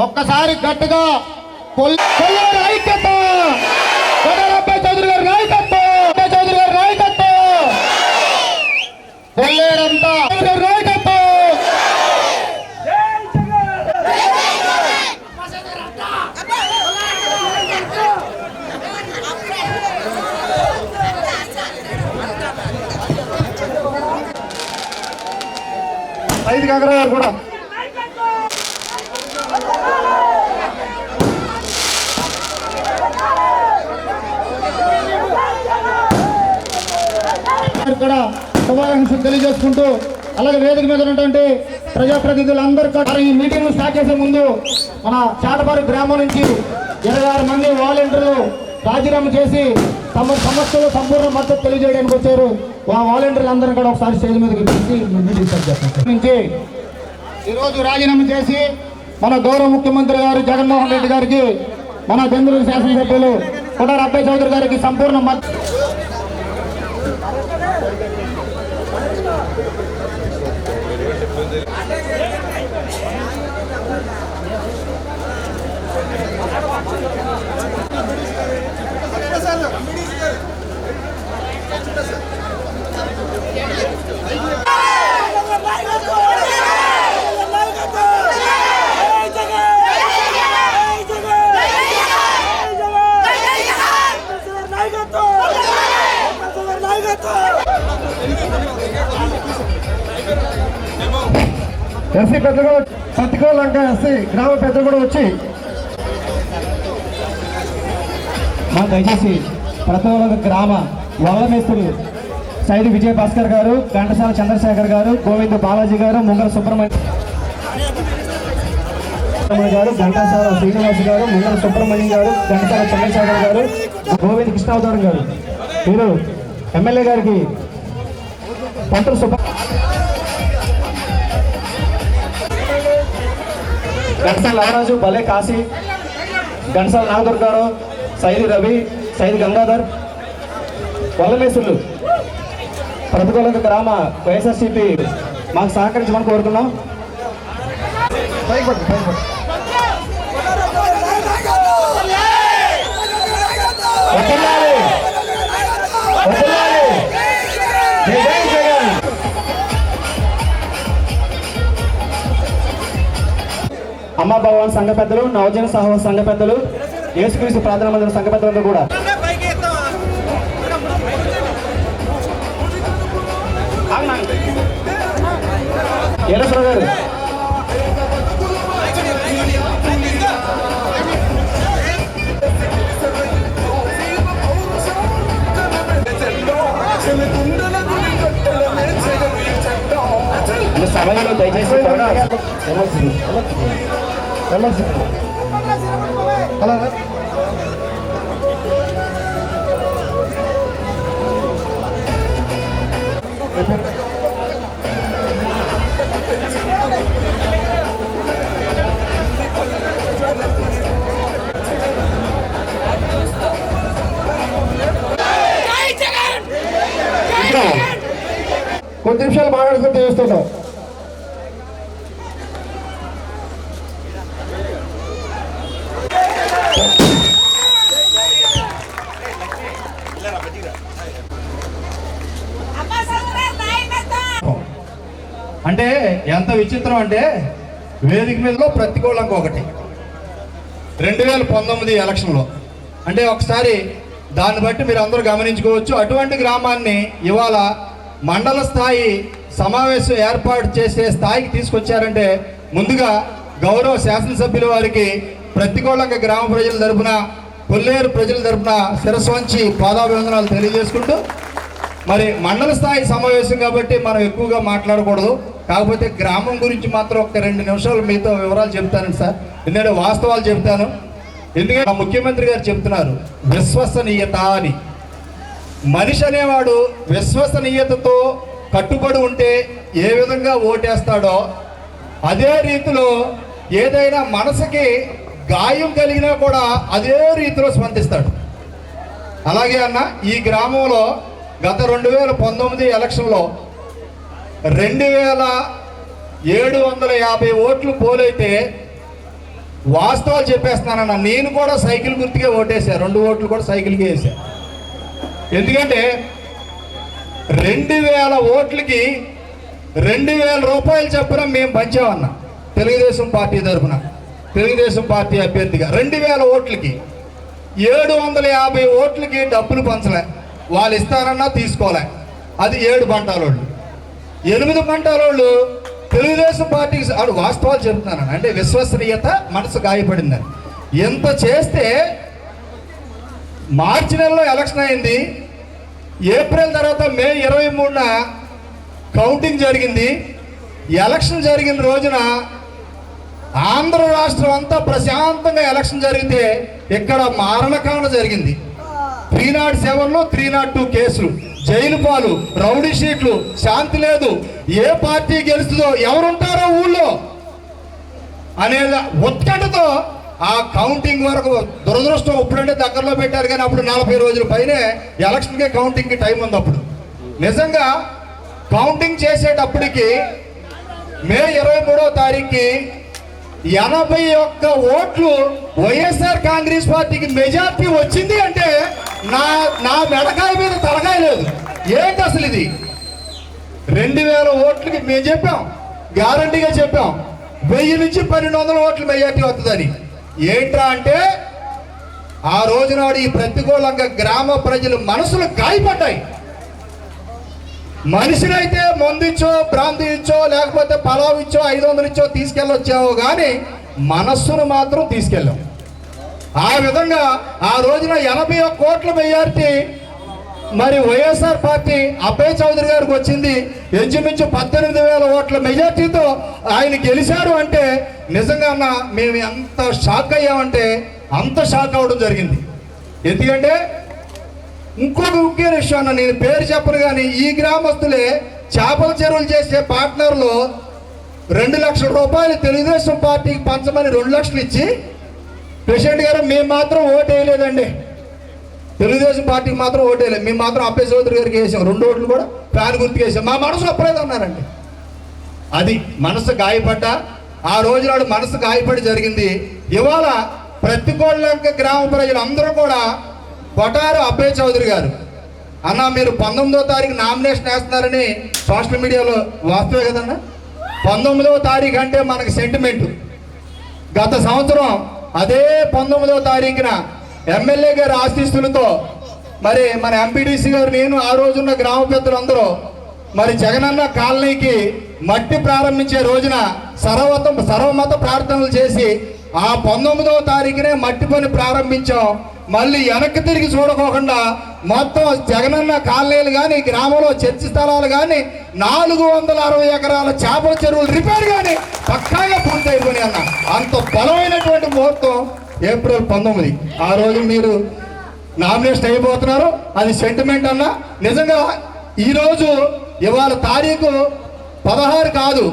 ఒక్కసారి గట్టిగా ఐక్యత కొడాలబ్బాయి చౌదరి గారి నాయకత్వం, చౌదరి గారి నాయకత్వం, కొల్లేరంతా నాయకత్వం. 5 గారు కూడా కూడా శుభాకాంక్షలు తెలియజేసుకుంటూ, అలాగే వేదిక మీద ఉన్నటువంటి ప్రజాప్రతినిధులందరూ కూడా ఈ మీటింగ్ స్టార్ట్ చేసే ముందు మన చాటపారు గ్రామం నుంచి 26 మంది వాలంటీర్లు రాజీనామా చేసి తమ సమస్యలు సంపూర్ణ మద్దతు తెలియజేయడానికి వచ్చారు. ఆ వాలంటీర్లు అందరూ కూడా ఒకసారి స్టేజ్ మీదకి పిలిచి మీటింగ్ స్టార్ట్ చేస్తాం. నుంచి ఈరోజు రాజీనామా చేసి మన గౌరవ ముఖ్యమంత్రి గారు జగన్మోహన్ రెడ్డి గారికి, మన బెంగళూరు శాసనసభ్యులు కొడాలబ్బాయి చౌదరి గారికి సంపూర్ణ మద్దతు. ఎస్సీ పెద్దలు సత్తికోలంక ఎస్సీ గ్రామ పెద్దలు కూడా వచ్చి మా దయచేసి ప్రతి గ్రామ వల్లమేస్తులు సైది విజయభాస్కర్ గారు, ఘంటసాల చంద్రశేఖర్ గారు, గోవింద బాలాజీ గారు, ముంగల సుబ్రహ్మణ్యం గారు, ఘంటసాల శ్రీనివాస్ గారు, ముంగల సుబ్రహ్మణ్యం గారు, ఘంటసాల చంద్రశేఖర్ గారు, గోవింద కృష్ణావతారం గారు, మీరు ఎమ్మెల్యే గారికి పంతులు ఘంటసాల నాగరాజు, భలే కాశీ, ఘంటసాల నాగదుర్గారావు, సైది రవి, సైది గంగాధర్, వల్లమేసులు ప్రతికూల గ్రామ వైఎస్ఆర్సీపీ మాకు సహకరించమని కోరుతున్నాం. అమ్మా భగవాన్ సంఘ పెద్దలు, నవజన సహవాస సంఘ పెద్దలు, యేసుక్రీస్తు ప్రార్థనా మందిరం సంఘ పెద్దలందరూ కూడా ఏరసరావు గారు సభలో దయచేసి కొద్ది నిమిషాలు మాట్లాడుకుంటూ చేస్తున్నాం. అంటే ఎంత విచిత్రం అంటే వేదిక మీదలో ప్రతికూలంగా ఒకటి 2019 ఎలక్షన్లో. అంటే ఒకసారి దాన్ని బట్టి మీరు అందరూ గమనించుకోవచ్చు. అటువంటి గ్రామాన్ని ఇవాళ మండల స్థాయి సమావేశం ఏర్పాటు చేసే స్థాయికి తీసుకొచ్చారంటే ముందుగా గౌరవ శాసనసభ్యుల వారికి ప్రతికూలంగా గ్రామ ప్రజల తరపున, కొల్లేరు ప్రజల తరపున శిరస్సు వంచి పాదాభివందనాలు తెలియజేసుకుంటూ, మరి మండల స్థాయి సమావేశం కాబట్టి మనం ఎక్కువగా మాట్లాడకూడదు. కాకపోతే గ్రామం గురించి మాత్రం ఒక 2 నిమిషాలు మీతో వివరాలు చెప్తాను సార్. ఎందుకంటే వాస్తవాలు చెప్తాను. ఎందుకంటే ముఖ్యమంత్రి గారు చెప్తున్నారు విశ్వసనీయత అని. మనిషి అనేవాడు విశ్వసనీయతతో కట్టుబడి ఉంటే ఏ విధంగా ఓటేస్తాడో అదే రీతిలో ఏదైనా మనసుకి గాయం కలిగినా కూడా అదే రీతిలో స్పందిస్తాడు. అలాగే అన్న ఈ గ్రామంలో గత 2019 ఎలక్షన్లో 2750 ఓట్లు పోలైతే వాస్తవాలు చెప్పేస్తున్నానన్న, నేను కూడా సైకిల్ గుర్తుకే ఓటేశాను. 2 ఓట్లు కూడా సైకిల్కే వేసా. ఎందుకంటే 2000 ఓట్లకి 2000 రూపాయలు చొప్పున మేము పంచామన్న తెలుగుదేశం పార్టీ తరఫున, తెలుగుదేశం పార్టీ అభ్యర్థిగా 2000 ఓట్లకి 750 ఓట్లకి డబ్బులు పంచలే. వాళ్ళు ఇస్తారన్నా తీసుకోలే. అది 7 బంటాలోళ్ళు. 8 బంటాలోళ్ళు తెలుగుదేశం పార్టీకి వాస్తవాలు చెప్తున్నాను. అంటే విశ్వసనీయత మనసు గాయపడిందని. ఎంత చేస్తే మార్చి నెలలో ఎలక్షన్ అయింది. ఏప్రిల్ తర్వాత మే 23న కౌంటింగ్ జరిగింది. ఎలక్షన్ జరిగిన రోజున ఆంధ్ర రాష్ట్రం అంతా ప్రశాంతంగా ఎలక్షన్ జరిగితే ఇక్కడ మారణకాండ జరిగింది. 307లో 302 కేసులు, జైలు పాలు, రౌడీ షీట్లు, శాంతి లేదు, ఏ పార్టీ గెలుస్తుందో, ఎవరుంటారో ఊళ్ళో అనేది ఉత్కంఠతో ఆ కౌంటింగ్ వరకు. దురదృష్టం ఇప్పుడంటే దగ్గరలో పెట్టారు కానీ అప్పుడు 40 రోజుల పైనే ఎలక్షన్కే కౌంటింగ్కి టైం ఉంది. అప్పుడు నిజంగా కౌంటింగ్ చేసేటప్పటికి మే 23వ తారీఖుకి 81 ఓట్లు వైఎస్ఆర్ కాంగ్రెస్ పార్టీకి మెజార్టీ వచ్చింది. అంటే నా మెడకాయ మీద తలకాయ లేదు. ఏంటి అసలు ఇది? 2000 ఓట్లకి మేము చెప్పాం, గ్యారంటీగా చెప్పాం 1000 నుంచి 1200 ఓట్లు మెజార్టీ వస్తుందని. ఏంట్రా అంటే ఆ రోజునాడు ఈ ప్రతికూలంగా గ్రామ ప్రజలు మనసులు గాయపడ్డాయి. మనిషినైతే మందు ఇచ్చో, భ్రాంతి ఇచ్చో, లేకపోతే పలావ్ ఇచ్చో, 500 ఇచ్చో తీసుకెళ్ళొచ్చావు కానీ మనస్సును మాత్రం తీసుకెళ్ళాం. ఆ విధంగా ఆ రోజున 81 కోట్ల మెజార్టీ మరి వైఎస్ఆర్ పార్టీ అభయ్ చౌదరి గారికి వచ్చింది. ఇంచుమించు 18,000 ఓట్ల మెజార్టీతో ఆయన గెలిచారు. అంటే నిజంగా మేము ఎంత షాక్ అయ్యామంటే అంత షాక్ అవ్వడం జరిగింది. ఎందుకంటే ఇంకొక ముఖ్య విషయం అన్న, నేను పేరు చెప్పను కానీ ఈ గ్రామస్తులే చేపల చెరువులు చేసే పార్ట్నర్లు 2 లక్షల రూపాయలు తెలుగుదేశం పార్టీకి పంచమని 2 లక్షలు ఇచ్చి, ప్రెసిడెంట్ గారు మేము మాత్రం ఓటు వేయలేదండి, తెలుగుదేశం పార్టీకి మాత్రం ఓటు వేయలేదు, మేము మాత్రం అభయ్ చౌదరి గారికి వేసాం, 2 ఓట్లు కూడా ఫ్యాన్ గుర్తుకు వేసాం, మా మనసు అప్పలేదు అన్నారండి. అది మనసు గాయపడ్డ ఆ రోజు నాడు మనసు గాయపడి జరిగింది. ఇవాళ ప్రతికూలంక గ్రామ ప్రజలు అందరూ కూడా కొటారు అభయ్ చౌదరి గారు అన్న మీరు 19వ తారీఖు నామినేషన్ వేస్తున్నారని సోషల్ మీడియాలో వాస్తవే కదన్నా. 19వ తారీఖు అంటే మనకి సెంటిమెంటు. గత సంవత్సరం అదే 19వ తారీఖున ఎమ్మెల్యే గారి ఆశీస్సులతో మరి మన ఎంపీడీసీ గారు, నేను, ఆ రోజున్న గ్రామ పెద్దలందరూ మరి జగనన్న కాలనీకి మట్టి ప్రారంభించే రోజున సర్వమత ప్రార్థనలు చేసి ఆ 19వ తారీఖునే మట్టి పని ప్రారంభించాం. మళ్ళీ వెనక్కి తిరిగి చూడకోకుండా మొత్తం జగనన్న కాలనీలు కానీ, గ్రామంలో చర్చి స్థలాలు కానీ, 460 ఎకరాల చేపల చెరువులు రిపేర్ కానీ పక్కాగా పూర్తయిపోయి అన్న. అంత బలమైనటువంటి ముహూర్తం ఏప్రిల్ 19. ఆ రోజు మీరు నామినేషన్ అయిపోతున్నారు. అది సెంటిమెంట్ అన్న. నిజంగా ఈరోజు ఇవాళ తారీఖు 16 కాదు,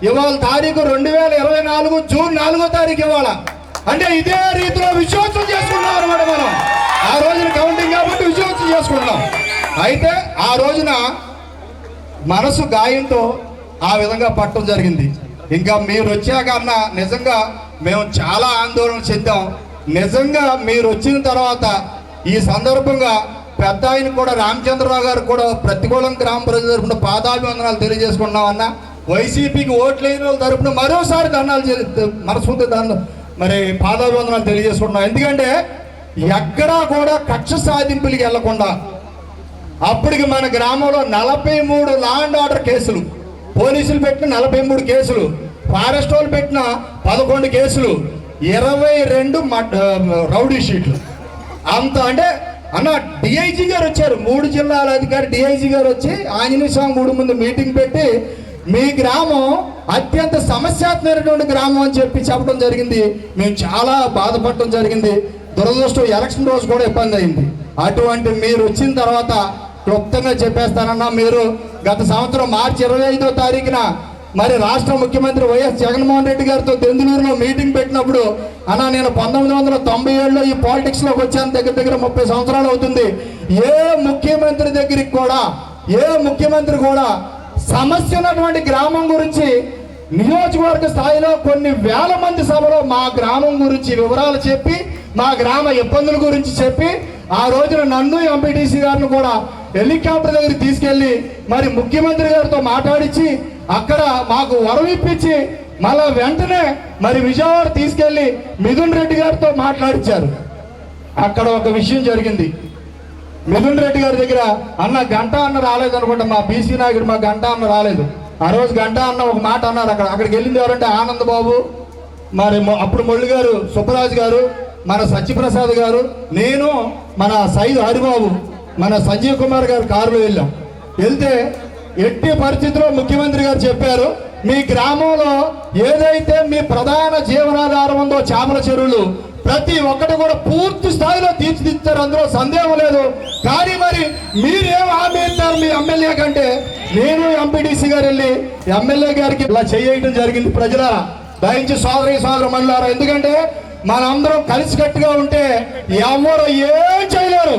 ఇవాళ తారీఖు 2024 జూన్ 4వ తారీఖు ఇవాళ. అంటే ఇదే రీతిలో విశ్వాసం చేసుకున్నాం అనమాట మనం. ఆ రోజున కౌంటింగ్ కాబట్టి విశ్వాసం చేసుకున్నాం. అయితే ఆ రోజున మనసు గాయంతో ఆ విధంగా పట్టడం జరిగింది. ఇంకా మీరు వచ్చాక అన్న నిజంగా మేము చాలా ఆందోళన చెందాం. నిజంగా మీరు వచ్చిన తర్వాత ఈ సందర్భంగా పెద్ద ఆయన కూడా రామచంద్రరావు గారు కూడా ప్రతికూలం గ్రామ ప్రజల తరపున పాదాభివందనాలు తెలియజేసుకున్నాం అన్న. వైసీపీకి ఓట్లేని వాళ్ళ తరపున మరోసారి మనస్ఫూర్తి మరి పాదాభివందనాలు తెలియజేసుకుంటున్నాం. ఎందుకంటే ఎక్కడా కూడా కక్ష సాధింపులకి వెళ్లకుండా అప్పటికి మన గ్రామంలో 43 లా అండ్ ఆర్డర్ కేసులు, పోలీసులు పెట్టిన 43 కేసులు, ఫారెస్ట్ వాళ్ళు పెట్టిన 11 కేసులు, 22 రౌడీ షీట్లు. అంత అంటే అన్న డిఐజీ గారు వచ్చారు, 3 జిల్లాల అధికారి డిఐజీ గారు వచ్చి ఆంజనేయ స్వామి గుడి ముందు మీటింగ్ పెట్టి మీ గ్రామం అత్యంత సమస్యాత్మకమైనటువంటి గ్రామం అని చెప్పడం జరిగింది. మేము చాలా బాధపడటం జరిగింది. దురదృష్టం ఎలక్షన్ రోజు కూడా ఇబ్బంది అయింది. అటువంటి మీరు వచ్చిన తర్వాత క్లుప్తంగా చెప్పేస్తానన్నా, మీరు గత సంవత్సరం మార్చి 25వ తారీఖున మరి రాష్ట్ర ముఖ్యమంత్రి వైఎస్ జగన్మోహన్ రెడ్డి గారితో దెందులూరులో మీటింగ్ పెట్టినప్పుడు అన్న నేను 1997లో ఈ పాలిటిక్స్లోకి వచ్చాను, దగ్గర 30 సంవత్సరాలు అవుతుంది. ఏ ముఖ్యమంత్రి కూడా సమస్య ఉన్నటువంటి గ్రామం గురించి నియోజకవర్గ స్థాయిలో కొన్ని వేల మంది సభలో మా గ్రామం గురించి వివరాలు చెప్పి, మా గ్రామ ఇబ్బందుల గురించి చెప్పి, ఆ రోజున నన్ను ఎంపీటీసీ గారిని కూడా హెలికాప్టర్ దగ్గరికి తీసుకెళ్లి మరి ముఖ్యమంత్రి గారితో మాట్లాడించి అక్కడ మాకు వరం ఇప్పించి మళ్ళా వెంటనే మరి విజయవాడ తీసుకెళ్లి మిథున్ రెడ్డి గారితో మాట్లాడించారు. అక్కడ ఒక విషయం జరిగింది. మిథున్ రెడ్డి గారి దగ్గర అన్న గంట అన్న రాలేదు అనుకుంటా, మా బీసీ నాయకుడు మా గంట అన్న రాలేదు. ఆ రోజు గంట అన్న ఒక మాట అన్నారు. అక్కడికి వెళ్ళింది ఎవరంటే ఆనంద్ బాబు, మరి అప్పుడు మొళ్ళు గారు, సుబ్బరాజు గారు, మన సత్యప్రసాద్ గారు, నేను, మన సైద్ హరిబాబు, మన సంజీవ్ కుమార్ గారు కారులో వెళ్ళాం. వెళ్తే ఎట్టి పరిస్థితిలో ముఖ్యమంత్రి గారు చెప్పారు, మీ గ్రామంలో ఏదైతే మీ ప్రధాన జీవనాధారం ఉందో చేపల చెరువులు ప్రతి ఒక్కటి కూడా పూర్తి స్థాయిలో తీర్చిదిద్దారు, అందులో సందేహం లేదు. కానీ మరి మీరేం హామీ ఇస్తారు మీ ఎమ్మెల్యే కంటే? నేను ఎంపీడీసీ గారు వెళ్ళి ఎమ్మెల్యే గారికి ఇలా చేయటం జరిగింది. ప్రజలారా దయించి సోదర మనులారా, ఎందుకంటే మనందరం కలిసికట్టుగా ఉంటే ఎవరు ఏం చేయలేరు.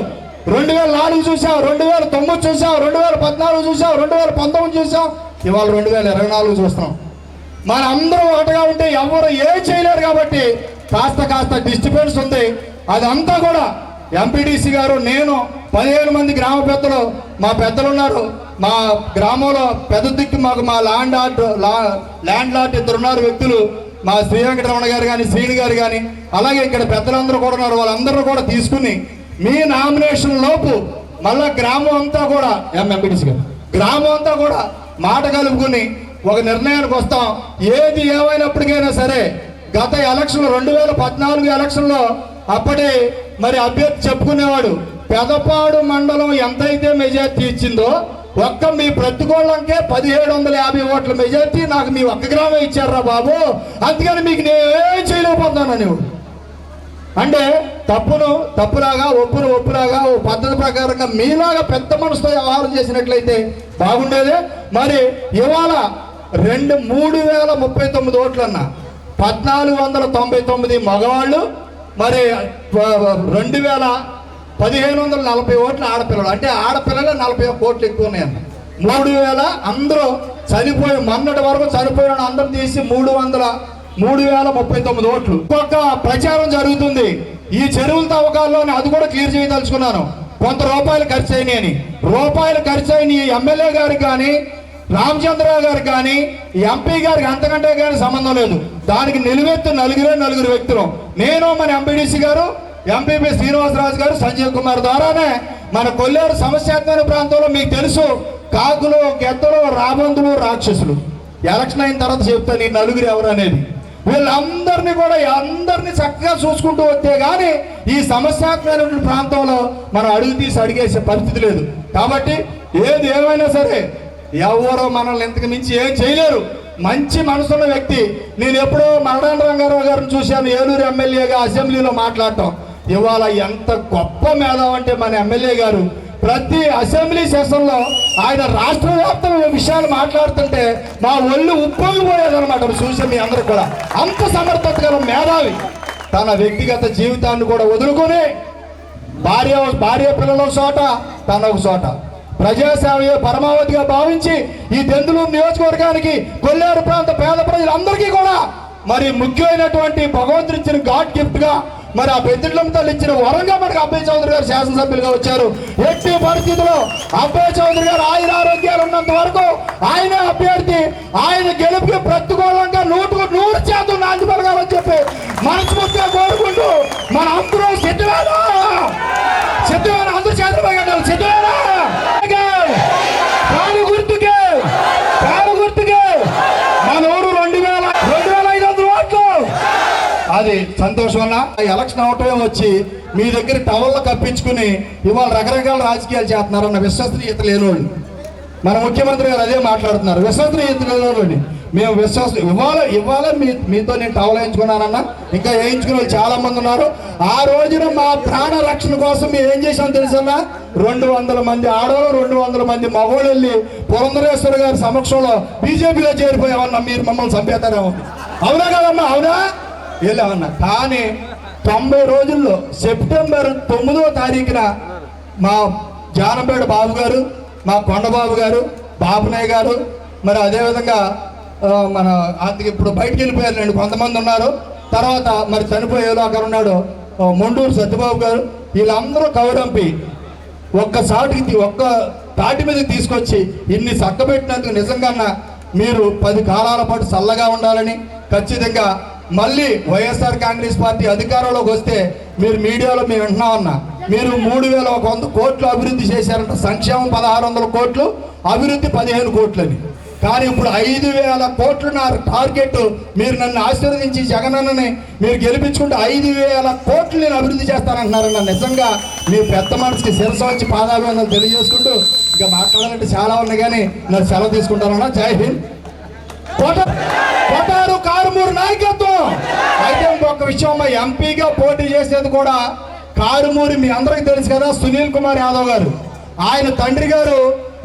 2004 చూసాం, 2009 చూసాం, 2014 చూసాం, 2019 చూసాం, ఇవాళ 2024 చూస్తున్నాం. మన అందరం ఒకటిగా ఉంటే ఎవరు ఏం చేయలేరు. కాబట్టి కాస్త డిస్టర్బెన్స్ ఉంది. అదంతా కూడా ఎంపీడీసీ గారు, నేను, 15 మంది గ్రామ పెద్దలు, మా పెద్దలు ఉన్నారు. మా గ్రామంలో పెద్ద దిక్కు మాకు మా ల్యాండ్ లార్డ్ 2 ఉన్నారు వ్యక్తులు, మా శ్రీ వెంకటరమణ గారు కానీ, శ్రీని గారు కానీ, అలాగే ఇక్కడ పెద్దలందరూ కూడా ఉన్నారు. వాళ్ళందరూ కూడా తీసుకుని మీ నామినేషన్ లోపు మళ్ళా గ్రామం అంతా కూడా ఎంపీడీసీ గారు గ్రామం అంతా కూడా మాట కలుపుకుని ఒక నిర్ణయానికి వస్తాం. ఏది ఏమైనప్పటికైనా సరే గత ఎలక్షన్ 2014 ఎలక్షన్లో అప్పటి మరి అభ్యర్థి చెప్పుకునేవాడు, పెదపాడు మండలం ఎంతైతే మెజార్టీ ఇచ్చిందో ఒక్క మీ ప్రతికూలంకే 1750 ఓట్ల మెజార్టీ నాకు మీ ఒక్క గ్రామం ఇచ్చారా బాబు, అందుకని మీకు నేనేం చేయలేకపోతున్నాను అనేవాడు. అంటే తప్పులాగా ఒప్పులాగా ఓ పద్ధతి ప్రకారంగా మీలాగా పెద్ద మనసుతో వ్యవహారం చేసినట్లయితే బాగుండేది. మరి ఇవాళ 3039 ఓట్లన్నా 1499 మగవాళ్ళు, మరి 1540 ఓట్ల ఆడపిల్లలు. అంటే ఆడపిల్లలు 41 ఓట్లు ఎక్కువ ఉన్నాయన్న. 3000 అందరూ చనిపోయి మొన్నటి వరకు చనిపోయిన అందరూ తీసి 3039 ఓట్లు. ఒక్కొక్క ప్రచారం జరుగుతుంది ఈ చెరువుల తవ్వకాల్లోనే, అది కూడా క్లియర్ చేయదలుచుకున్నాను. కొంత రూపాయలు ఖర్చు అయినాయని, ఎమ్మెల్యే గారికి కానీ, రామచంద్రరావు గారికి కానీ, ఎంపీ గారికి అంతకంటే కానీ సంబంధం లేదు. దానికి నిలువెత్తు నలుగురు వ్యక్తులు, నేను, మన ఎంపీడీసీ గారు, ఎంపీపీ శ్రీనివాసరాజు గారు, సంజీవ్ కుమార్ ద్వారానే మన కొల్లేరు సమస్యాత్మక ప్రాంతంలో మీకు తెలుసు, కాకులు, గెద్దలు, రాబందులు, రాక్షసులు. ఎలక్షన్ అయిన తర్వాత చెప్తాను ఈ నలుగురు ఎవరు అనేది. వీళ్ళందరినీ కూడా అందరినీ చక్కగా చూసుకుంటూ వస్తే కానీ ఈ సమస్యాత్మకమైన ప్రాంతంలో మనం అడుగు తీసి అడిగేసే పరిస్థితి లేదు. కాబట్టి ఏది ఏమైనా సరే ఎవరో మనల్ని ఇంతకు మించి ఏం చేయలేరు. మంచి మనసున్న వ్యక్తి. నేను ఎప్పుడో మరడాన రంగారావు గారిని చూశాను, ఏలూరు ఎమ్మెల్యేగా అసెంబ్లీలో మాట్లాడటం. ఇవాళ ఎంత గొప్ప మేధావి అంటే మన ఎమ్మెల్యే గారు ప్రతి అసెంబ్లీ సెషన్లో ఆయన రాష్ట్ర వ్యాప్తంగా విషయాలు మాట్లాడుతుంటే మా ఒళ్ళు ఉప్పొంగిపోయేదన్నమాట. చూసే మీ అందరూ కూడా అంత సమర్థత గల మేధావి. తన వ్యక్తిగత జీవితాన్ని కూడా వదులుకొని భార్య పిల్లల చోట, తన ఒక చోట ప్రజాసేవయే పరమావధిగా భావించి ఈ దెందులూరు నియోజకవర్గానికి, కొల్లేరు ప్రాంత పేద ప్రజలందరికీ కూడా మరి ముఖ్యమైనటువంటి భగవంతుడిచ్చిన గాడ్ గిఫ్ట్ గా మరి ఆ పెద్దింట్లమ్మ తల్లి ఇచ్చిన వరంగా మనకు అబ్బాయి చౌదరి గారు శాసనసభ్యులుగా వచ్చారు. ఎట్టి పరిస్థితుల్లో అబ్బాయి చౌదరి గారు ఆయన ఆరోగ్యాలు ఉన్నంత వరకు ఆయనే అభ్యర్థి. ఆయన గెలుపుకి ప్రతికూలంగా 100% నాంది పలకాలని చెప్పి మనస్ఫూర్తిగా కోరుకుంటూ మన అందరూ సిద్ధమేనా అందరూ చంద్రబాబు గారు సిద్ధమేనా కారు గుర్తుకే మన ఊరు 2,500 ఓట్లు. అది సంతోషం వల్ల ఎలక్షన్ అవటమే వచ్చి మీ దగ్గర టవల్లో కప్పించుకుని ఇవాళ రకరకాల రాజకీయాలు చేస్తున్నారన్న విశ్వసనీయత లేనోళ్ళు. మన ముఖ్యమంత్రి గారు అదే మాట్లాడుతున్నారు, విశ్వసనీయత లేనోళ్ళని. మేము ఇవాళ మీతో నేను టవల్ వేయించుకున్నానన్నా, ఇంకా వేయించుకునే వాళ్ళు చాలా మంది ఉన్నారు. ఆ రోజున మా ప్రాణ రక్షణ కోసం మేము ఏం చేసాం తెలుసన్నా, 200 మంది ఆడవాళ్ళు 200 మంది మగవాళ్ళు వెళ్ళి పురంధరేశ్వర గారి సమక్షంలో బీజేపీలో చేరిపోయామన్నా. మీరు మమ్మల్ని చంపేస్తారేమో. అవునా కదమ్మా? అవునా వెళ్ళామన్నా. కానీ 90 రోజుల్లో సెప్టెంబర్ 9వ తారీఖున మా జానంపేట బాబు గారు, మా కొండబాబు గారు, బాబునాయ్ గారు, మరి అదేవిధంగా మన అందుకు ఇప్పుడు బయటికి వెళ్ళిపోయారు కొంతమంది ఉన్నారు. తర్వాత మరి చనిపోయేలో అక్కడ ఉన్నాడు మొండూరు సత్యబాబు గారు. వీళ్ళందరూ కౌరంపి ఒక్క తాటి మీద తీసుకొచ్చి ఇన్ని చక్కబెట్టినందుకు నిజంగా మీరు 10 కాలాల పాటు చల్లగా ఉండాలని, ఖచ్చితంగా మళ్ళీ వైఎస్ఆర్ కాంగ్రెస్ పార్టీ అధికారంలోకి వస్తే మీరు మీడియాలో మేము వింటున్నామన్నా, మీరు 3,100 కోట్లు అభివృద్ధి చేశారంట. సంక్షేమం 1,600 కోట్లు, అభివృద్ధి 15 కోట్లని. కానీ ఇప్పుడు 5,000 కోట్లు నా టార్గెట్. మీరు నన్ను ఆశీర్వదించి జగనన్నని మీరు గెలిపించుకుంటే 5,000 కోట్లు నేను అభివృద్ధి చేస్తానంటున్నారన్న. నిజంగా మీ పెద్ద మనసుకి శిరస వచ్చి పాదాభివందనలు తెలియజేసుకుంటూ ఇక మాట్లాడాలంటే చాలా ఉన్నాయి, కానీ నేను సెలవు తీసుకుంటానన్నా. జై హింద్. కొటారు కారుమూరు నాయకత్వం. అయితే ఇంకొక విషయం, మా ఎంపీగా పోటీ చేసేది కూడా కారుమూరి మీ అందరికీ తెలుసు కదా, సునీల్ కుమార్ యాదవ్ గారు. ఆయన తండ్రి గారు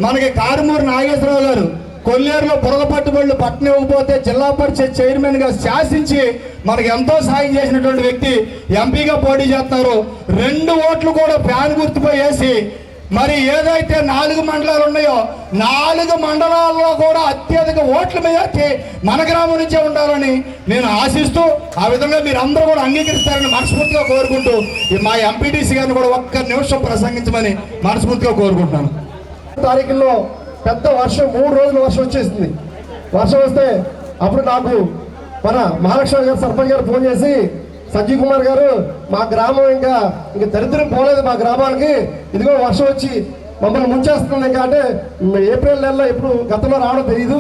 మనకి కారుమూరి నాగేశ్వరరావు గారు కొల్లేరులో బురద పట్టుబడులు పట్టనివ్వకపోతే జిల్లా పరిషత్ చైర్మన్ గా శాసించి మనకు ఎంతో సాయం చేసినటువంటి వ్యక్తి ఎంపీగా పోటీ చేస్తున్నారు. 2 ఓట్లు కూడా ఫ్యాన్ గుర్తుపై వేసి మరి ఏదైతే 4 మండలాలు ఉన్నాయో 4 మండలాల్లో కూడా అత్యధిక ఓట్ల మెజార్టీ మన గ్రామం నుంచే ఉండాలని నేను ఆశిస్తూ, ఆ విధంగా మీరు అందరూ కూడా అంగీకరిస్తారని మనస్ఫూర్తిగా కోరుకుంటూ మా ఎంపీటీసీ గారిని కూడా 1 నిమిషం ప్రసంగించమని మనస్ఫూర్తిగా కోరుకుంటున్నాను. తారీఖుల్లో పెద్ద వర్షం, 3 రోజులు వర్షం వచ్చేసింది. వర్షం వస్తే అప్పుడు నాకు మన మహాలక్ష్మి గారు సర్పంచ్ గారు ఫోన్ చేసి, సంజీవ్ కుమార్ గారు మా గ్రామం ఇంకా దరిద్రం పోలేదు మా గ్రామానికి, ఇదిగో వర్షం వచ్చి మమ్మల్ని ముంచేస్తుంది ఇంకా. అంటే ఏప్రిల్ నెలలో ఎప్పుడు గతంలో రావడం తెలియదు.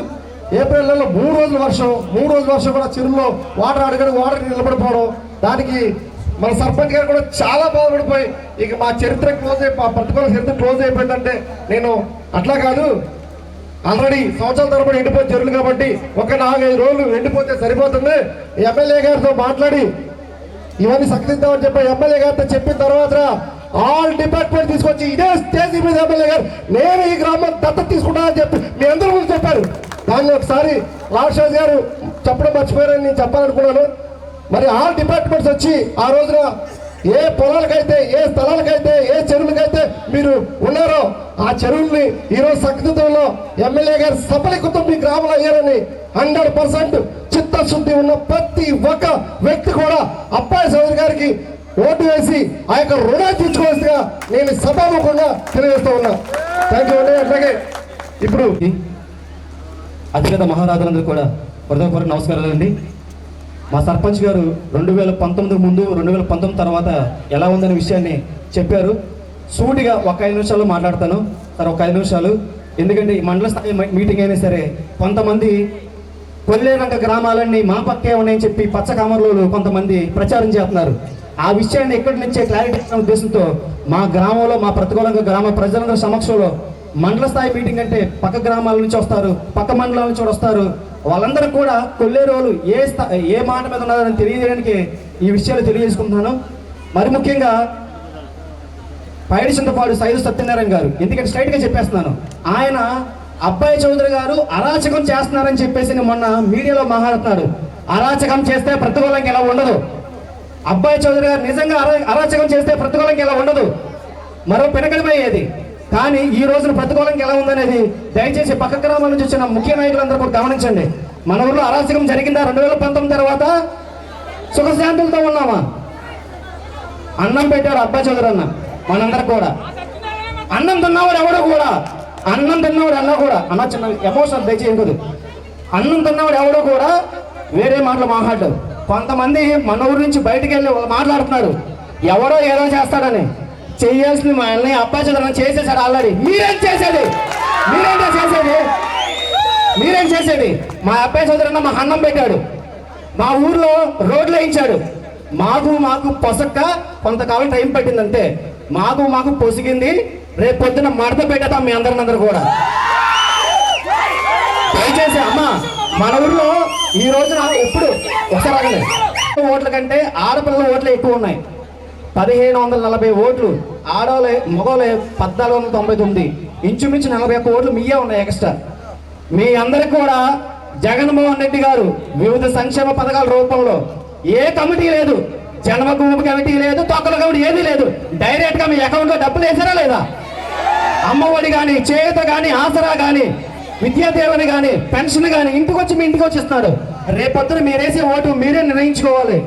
ఏప్రిల్ నెలలో 3 రోజులు వర్షం, 3 రోజుల వర్షం కూడా చెరువులో వాటర్ నిలబడిపోవడం, దానికి మన సర్పంచ్ గారు కూడా చాలా బాధపడిపోయి ఇక మా చరిత్ర మా పర్టికులర్ చరిత్ర క్లోజ్ అయిపోయిందంటే, నేను అట్లా కాదు, ఆల్రెడీ సంవత్సరాల తరబడి ఎండిపోతే చెరువులు కాబట్టి ఒక 4-5 రోజులు ఎండిపోతే సరిపోతుంది. ఎమ్మెల్యే గారితో మాట్లాడి ఇవన్నీ సక్తిద్దామని చెప్పి ఎమ్మెల్యే గారితో చెప్పిన తర్వాత ఆల్ డిపార్ట్మెంట్ తీసుకొచ్చి ఇదే స్టేజ్ మీద ఎమ్మెల్యే గారు నేను ఈ గ్రామం దత్తత తీసుకుంటానని చెప్పి మీ అందరూ ముందు చెప్పారు. దాన్ని ఒకసారి లాషాజ్ గారు చెప్పడం మర్చిపోయారని నేను చెప్పాలనుకున్నాను. మరి ఆల్ డిపార్ట్మెంట్స్ వచ్చి ఆ రోజున ఏ పొలాలకైతే, ఏ స్థలాలకైతే, ఏ చెరువులకైతే మీరు ఉన్నారో ఆ చెరువుల్ని ఈరోజు సక్తిత్వంలో ఎమ్మెల్యే గారు సఫలీకృతం మీ గ్రామంలో అయ్యారని 100% చిత్తశుద్ధి ఉన్న ప్రతి ఒక్క వ్యక్తి కూడా అబ్బాయి చౌదరి గారికి ఓటు వేసి ఆ యొక్క రుణాన్ని తీర్చుకోవాల్సిందిగా నేను సభాముఖంగా తెలియజేస్తూ ఉన్నా. థ్యాంక్ యూ అండి. అట్లాగే ఇప్పుడు అధినేత మహారాజులందరూ కూడా హృదయపూర్వక నమస్కారాలండి. మా సర్పంచ్ గారు 2019 ముందు 2019 తర్వాత ఎలా ఉందనే విషయాన్ని చెప్పారు. సూటిగా ఒక 5 నిమిషాలు మాట్లాడతాను సార్, ఒక 5 నిమిషాలు. ఎందుకంటే ఈ మండల స్థాయి మీటింగ్ అయినా సరే కొంతమంది కొల్లేరంక గ్రామాలన్నీ మా పక్కే ఉన్నాయని చెప్పి పచ్చ కామర్లు కొంతమంది ప్రచారం చేస్తున్నారు. ఆ విషయాన్ని ఎక్కడి నుంచే క్లారిటీ ఇచ్చిన ఉద్దేశంతో మా గ్రామంలో మా ప్రతికూలంగా గ్రామ ప్రజలందరి సమక్షంలో మండల స్థాయి మీటింగ్ అంటే పక్క గ్రామాల నుంచి వస్తారు, పక్క మండలాల నుంచి వస్తారు. వాళ్ళందరూ కూడా కొల్లేరోలు ఏ మాట మీద ఉన్నారని తెలియజేయడానికి ఈ విషయాలు తెలియజేసుకుంటున్నాను. మరి ముఖ్యంగా పైడి చింతపాడు సైదు సత్యనారాయణ గారు, ఎందుకంటే స్ట్రైట్గా చెప్పేస్తున్నాను, ఆయన అబ్బాయి చౌదరి గారు అరాచకం చేస్తున్నారని చెప్పేసి మొన్న మీడియాలో మాట్లాడుతున్నాడు. అరాచకం చేస్తే ప్రతికూలంగా ఎలా ఉండదు, అబ్బాయి చౌదరి గారు నిజంగా అరాచకం చేస్తే ప్రతికూలంగా ఎలా ఉండదు, మరో పెనకడమయ్యేది. కానీ ఈ రోజున ప్రతికూలంగా ఎలా ఉందనేది దయచేసి పక్క గ్రామాల నుంచి వచ్చిన ముఖ్య నాయకులందరూ కూడా గమనించండి. మన ఊళ్ళో అరాచకం జరిగిందా? 2019 తర్వాత సుఖశాంతులతో ఉన్నామా? అన్నం పెట్టాడు అబ్బాయి చౌదరి అన్న మనందరికి కూడా. అన్నం తిన్నవాడు ఎవడో కూడా, అన్నం తిన్నవాడు అన్న కూడా అన్న చిన్న ఎమోషనల్ దయచేయకూడదు. అన్నం తిన్నవాడు ఎవడో కూడా వేరే మాటలు మాట్లాడరు. కొంతమంది మన ఊరి నుంచి బయటికి వెళ్ళి మాట్లాడుతున్నారు ఎవడో ఏదో చేస్తాడని. చేయాల్సింది మా అన్నయ్య అబ్బాయి చౌదరి చేసేసాడు ఆల్రెడీ. మీరేం చేసేది? మీరేం చేసేది? మా అబ్బాయి చౌదరి అన్న మాకు అన్నం పెట్టాడు, మా ఊర్లో రోడ్లు వేయించాడు. మాకు పొసక్క కొంతకాలం టైం పట్టిందంటే మాకు పొసిగింది. రేపు పొద్దున మడత పెట్టేద్దాం మీ అందరినందరూ కూడా. దయచేసి అమ్మ మన ఊర్లో ఈ రోజున ఇప్పుడు ఒకసారి ఓట్ల కంటే ఆడపిల్లల ఓట్లే ఎక్కువ ఉన్నాయి. 1540 ఓట్లు, ఆడవాళ్ళే మగవాళ్ళే 1499, ఇంచుమించు 41 ఓట్లు మీయే ఉన్నాయి ఎక్స్ట్రా. మీ అందరికి కూడా జగన్మోహన్ రెడ్డి గారు వివిధ సంక్షేమ పథకాల రూపంలో ఏ కమిటీ లేదు, జన్మభూమి కమిటీ లేదు, తొక్కల కమిటీ ఏదీ లేదు. డైరెక్ట్ గా మీ అకౌంట్ లో డబ్బులు వేసారా లేదా? అమ్మఒడి కానీ, చేయూత కానీ, ఆసరా కానీ, విద్యాదేవని కానీ, పెన్షన్ కానీ ఇంటికి వచ్చి మీ ఇంటికి వచ్చి ఇస్తున్నాడు. రేపొద్దున మీరేసే ఓటు మీరే నిర్ణయించుకోవాలి.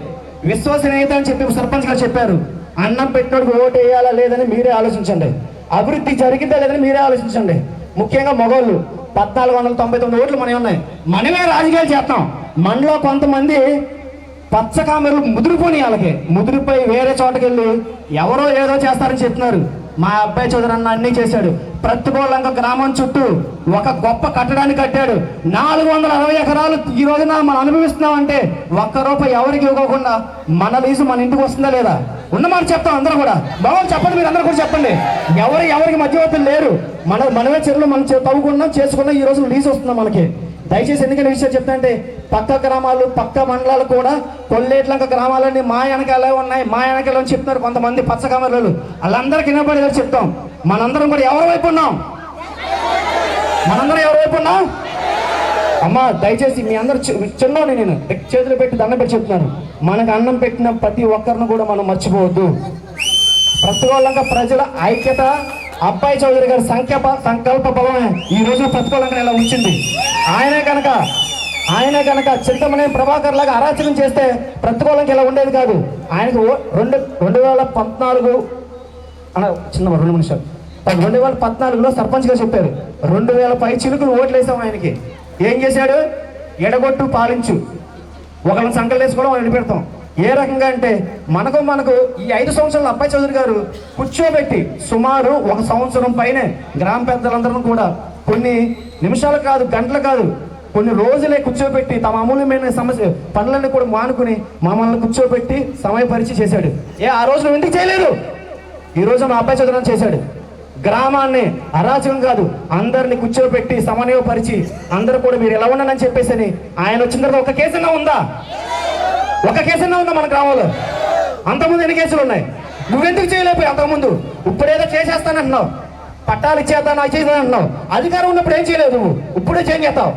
విశ్వసనీయత అని చెప్పి సర్పంచ్ గారు చెప్పారు. అన్నం పెట్టినోడికి ఓటు వేయాలా లేదని మీరే ఆలోచించండి. అభివృద్ధి జరిగిందా లేదని మీరే ఆలోచించండి. ముఖ్యంగా మగవాళ్ళు 1499 ఓట్లు మనవి ఉన్నాయి. మనమే రాజకీయాలు చేస్తాం. మనలో కొంతమంది పచ్చ కామెరలు ముదిరిపోయి వాళ్ళకి ముదిరిపోయి వేరే చోటకి వెళ్ళి ఎవరో ఏదో చేస్తారని చెప్తున్నారు. మా అబ్బాయి చౌదరి అన్న అన్నీ చేశాడు. ప్రతికూలంగా గ్రామం చుట్టూ ఒక గొప్ప కట్టడాన్ని కట్టాడు. 460 ఎకరాలు ఈ రోజున మనం అనుభవిస్తున్నామంటే ఒక్క రూపాయి ఎవరికి ఇవ్వకుండా మన లీజు మన ఇంటికి వస్తుందా లేదా? ఉన్నమాట చెప్తాం అందరూ కూడా. బాబు చెప్పండి, మీరు అందరూ కూడా చెప్పండి. ఎవరికి మధ్యవర్తులు లేరు. మనమే చెరువులు మనం తవ్వుకున్నాం, చేసుకున్నాం, ఈ రోజు లీజు వస్తున్నాం మనకి. దయచేసి ఎందుకని విషయం చెప్తా అంటే పక్క గ్రామాలు, పక్క మండలాలు కూడా కొల్లేట్లంక గ్రామాలన్నీ మా వెనకాలే ఉన్నాయి, మా వెనకాల అని చెప్తున్నారు కొంతమంది పచ్చ కామెరలు. వాళ్ళందరికీ వినపడేది చెప్తాం. మనందరం కూడా ఎవరి వైపు ఉన్నాం? మనందరం ఎవరి వైపు ఉన్నాం? అమ్మ దయచేసి మీ అందరు చిన్నోని నేను చేతులు పెట్టి దండం పెట్టి చెప్తున్నాను. మనకు అన్నం పెట్టిన ప్రతి ఒక్కరిని కూడా మనం మర్చిపోవద్దు. ప్రతికూలంగా ప్రజల ఐక్యత అబ్బాయి చౌదరి గారి సంకల్ప బలమే ఈ రోజు ప్రతికూలంగా ఇలా ఉంచింది. ఆయనే కనుక చింతమనే ప్రభాకర్ లాగా అరాచకం చేస్తే ప్రతికూలంగా ఇలా ఉండేది కాదు. ఆయనకు 2014 చిన్న 2 నిమిషాలు 2014లో సర్పంచ్ గా చెప్పారు. 2000 పై చిలుకులు ఓట్లు వేసాం ఆయనకి. ఏం చేశాడు? ఎడగొట్టు పాలించు, ఒకళ్ళని సంకలు వేసుకోవడం వాళ్ళు పెడతాం. ఏ రకంగా అంటే మనకు ఈ 5 సంవత్సరాల అబ్బాయి చౌదరి గారు కూర్చోబెట్టి సుమారు 1 సంవత్సరం పైనే గ్రామ పెద్దలందరూ కూడా కొన్ని నిమిషాలు కాదు, గంటలు కాదు, కొన్ని రోజులే కూర్చోబెట్టి తమ అమూల్యమైన సమస్య పనులన్నీ కూడా మానుకుని మమ్మల్ని కూర్చోబెట్టి సమయపరిచి చేశాడు. ఆ రోజు నువ్వు ఎందుకు చేయలేదు? ఈ రోజు మా అబ్బాయి చౌదరి చేశాడు. గ్రామాన్ని అరాచకం కాదు, అందరిని కూర్చోబెట్టి సమన్వయపరిచి అందరూ కూడా మీరు ఎలా ఉన్నానని చెప్పేసి ఆయన వచ్చిన తర్వాత ఒక కేసన్నా ఉందా? ఒక కేసన్నా ఉందా మన గ్రామంలో? అంతకుముందు ఎన్ని కేసులు ఉన్నాయి? నువ్వెందుకు చేయలేకపోయి అంతకుముందు? ఇప్పుడేదో చేసేస్తానంటున్నావు, పట్టాలు ఇచ్చేస్తాను, అది చేస్తానంటున్నావు. అధికారం ఉన్నప్పుడు ఏం చేయలేదు నువ్వు, ఇప్పుడే చేంజ్ చేస్తావు.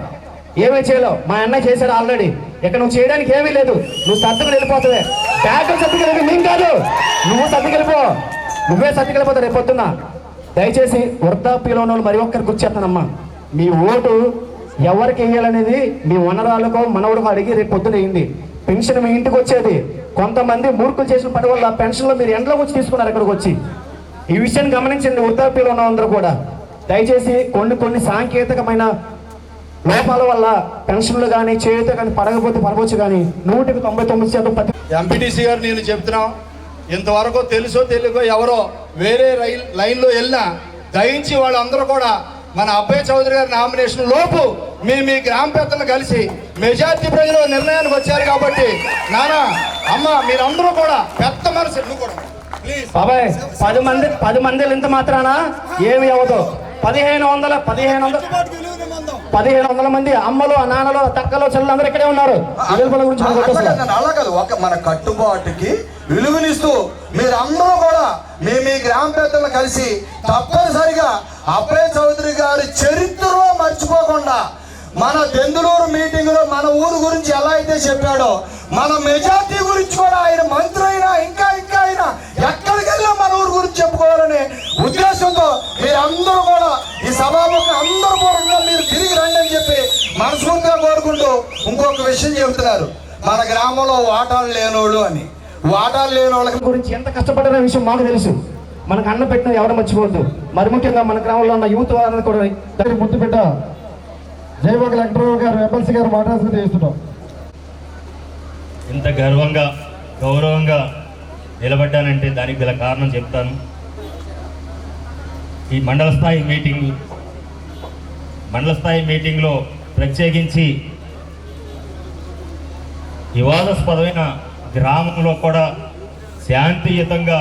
ఏమీ చేయలేవు. మా అన్నయ్య చేశాడు ఆల్రెడీ. ఇక నువ్వు చేయడానికి ఏమీ లేదు. నువ్వు సర్దుకుని వెళ్ళిపోతావే. బ్యాగులు సర్దుకెళ్ళి నేను కాదు, నువ్వు సర్దుకెళ్ళిపో. నువ్వే సర్దుకెళ్ళిపోతావు రేపు పొద్దున్న. దయచేసి వృద్ధాప్యలో ఉన్న మరి ఒక్కరికి వచ్చేస్తానమ్మా. మీ ఓటు ఎవరికి వేయాలనేది మీ వనరాలకో మనవడికో అడిగి రేపు పొద్దున వేయండి. పెన్షన్ మీ ఇంటికి వచ్చేది. కొంతమంది మూర్ఖులు చేసిన పని వల్ల పెన్షన్లో మీరు ఎండలోకి వచ్చి తీసుకున్నారు ఇక్కడికి వచ్చి. ఈ విషయాన్ని గమనించండి వృద్ధాప్యలో ఉన్న అందరూ కూడా. దయచేసి కొన్ని సాంకేతికమైన లోపాల వల్ల పెన్షన్లు కానీ చేయూత కానీ పడవచ్చు కానీ 199% ఎంపీటీసీ గారు నేను చెప్తున్నాం, ఇంతవరకు తెలుసో తెలియకో ఎవరో వేరే లైన్లో వెళ్ళినా దయించి వాళ్ళందరూ కూడా మన అబ్బాయి చౌదరి గారి నామినేషన్ లోపు మేము మీ గ్రామ పెద్దలు కలిసి మెజార్టీ ప్రజలు నిర్ణయానికి వచ్చారు కాబట్టి నానా అమ్మ మీరందరూ కూడా పెద్ద మనసు బాబాయ్ 10 మంది ఇంత మాత్రాన ఏమి అవ్వదు. 1500 మంది అమ్మలు, నాన్నలు, తక్కలు, చెల్లెలు అందరూ ఇక్కడే ఉన్నారు. అలా కాదు, ఒక మన కట్టుబాటుకి విలువనిస్తూ మీరందరూ కూడా మీ గ్రామ పెద్దలు కలిసి తప్పనిసరిగా అబ్బాయి చౌదరి గారి చరిత్రలో మర్చిపోకుండా మన దెందులూరు మీటింగ్ లో మన ఊరు గురించి ఎలా అయితే చెప్పాడో మన మెజార్టీ గురించి కూడా ఆయన మంత్రి అయినా ఇంకా ఆయన ఎక్కడికి వెళ్ళా మన ఊరు గురించి చెప్పుకోవాలనే ఉద్దేశంతో మీరందరూ కూడా ఈ సభాముఖం అందరూ కూడా మీరు తిరిగి రండి అని చెప్పి మనస్ఫూర్తిగా కోరుకుంటూ ఇంకొక విషయం చెబుతున్నారు. మన గ్రామంలో వాటాలు లేనోళ్ళు అని. వాటాలు లేని వాళ్ళకి గురించి ఎంత కష్టపడ్డారనే విషయం మాకు తెలుసు. మనకు అన్నం పెట్టిన ఎవరు మర్చిపోవద్దు. మరి ముఖ్యంగా మన గ్రామంలో ఉన్న యూత్ వారిని కూడా ముద్దు బిడ్డ జయబాగ్ లెక్టర్ గారు ఎమ్మెల్సీ గారు మాట్లాడుతూ చేస్తున్నాం. ఇంత గర్వంగా గౌరవంగా నిలబడ్డానంటే దానికి గల కారణం చెప్తాను. ఈ మండల స్థాయి మీటింగ్లో ప్రత్యేకించి వివాదాస్పదమైన గ్రామంలో కూడా శాంతియుతంగా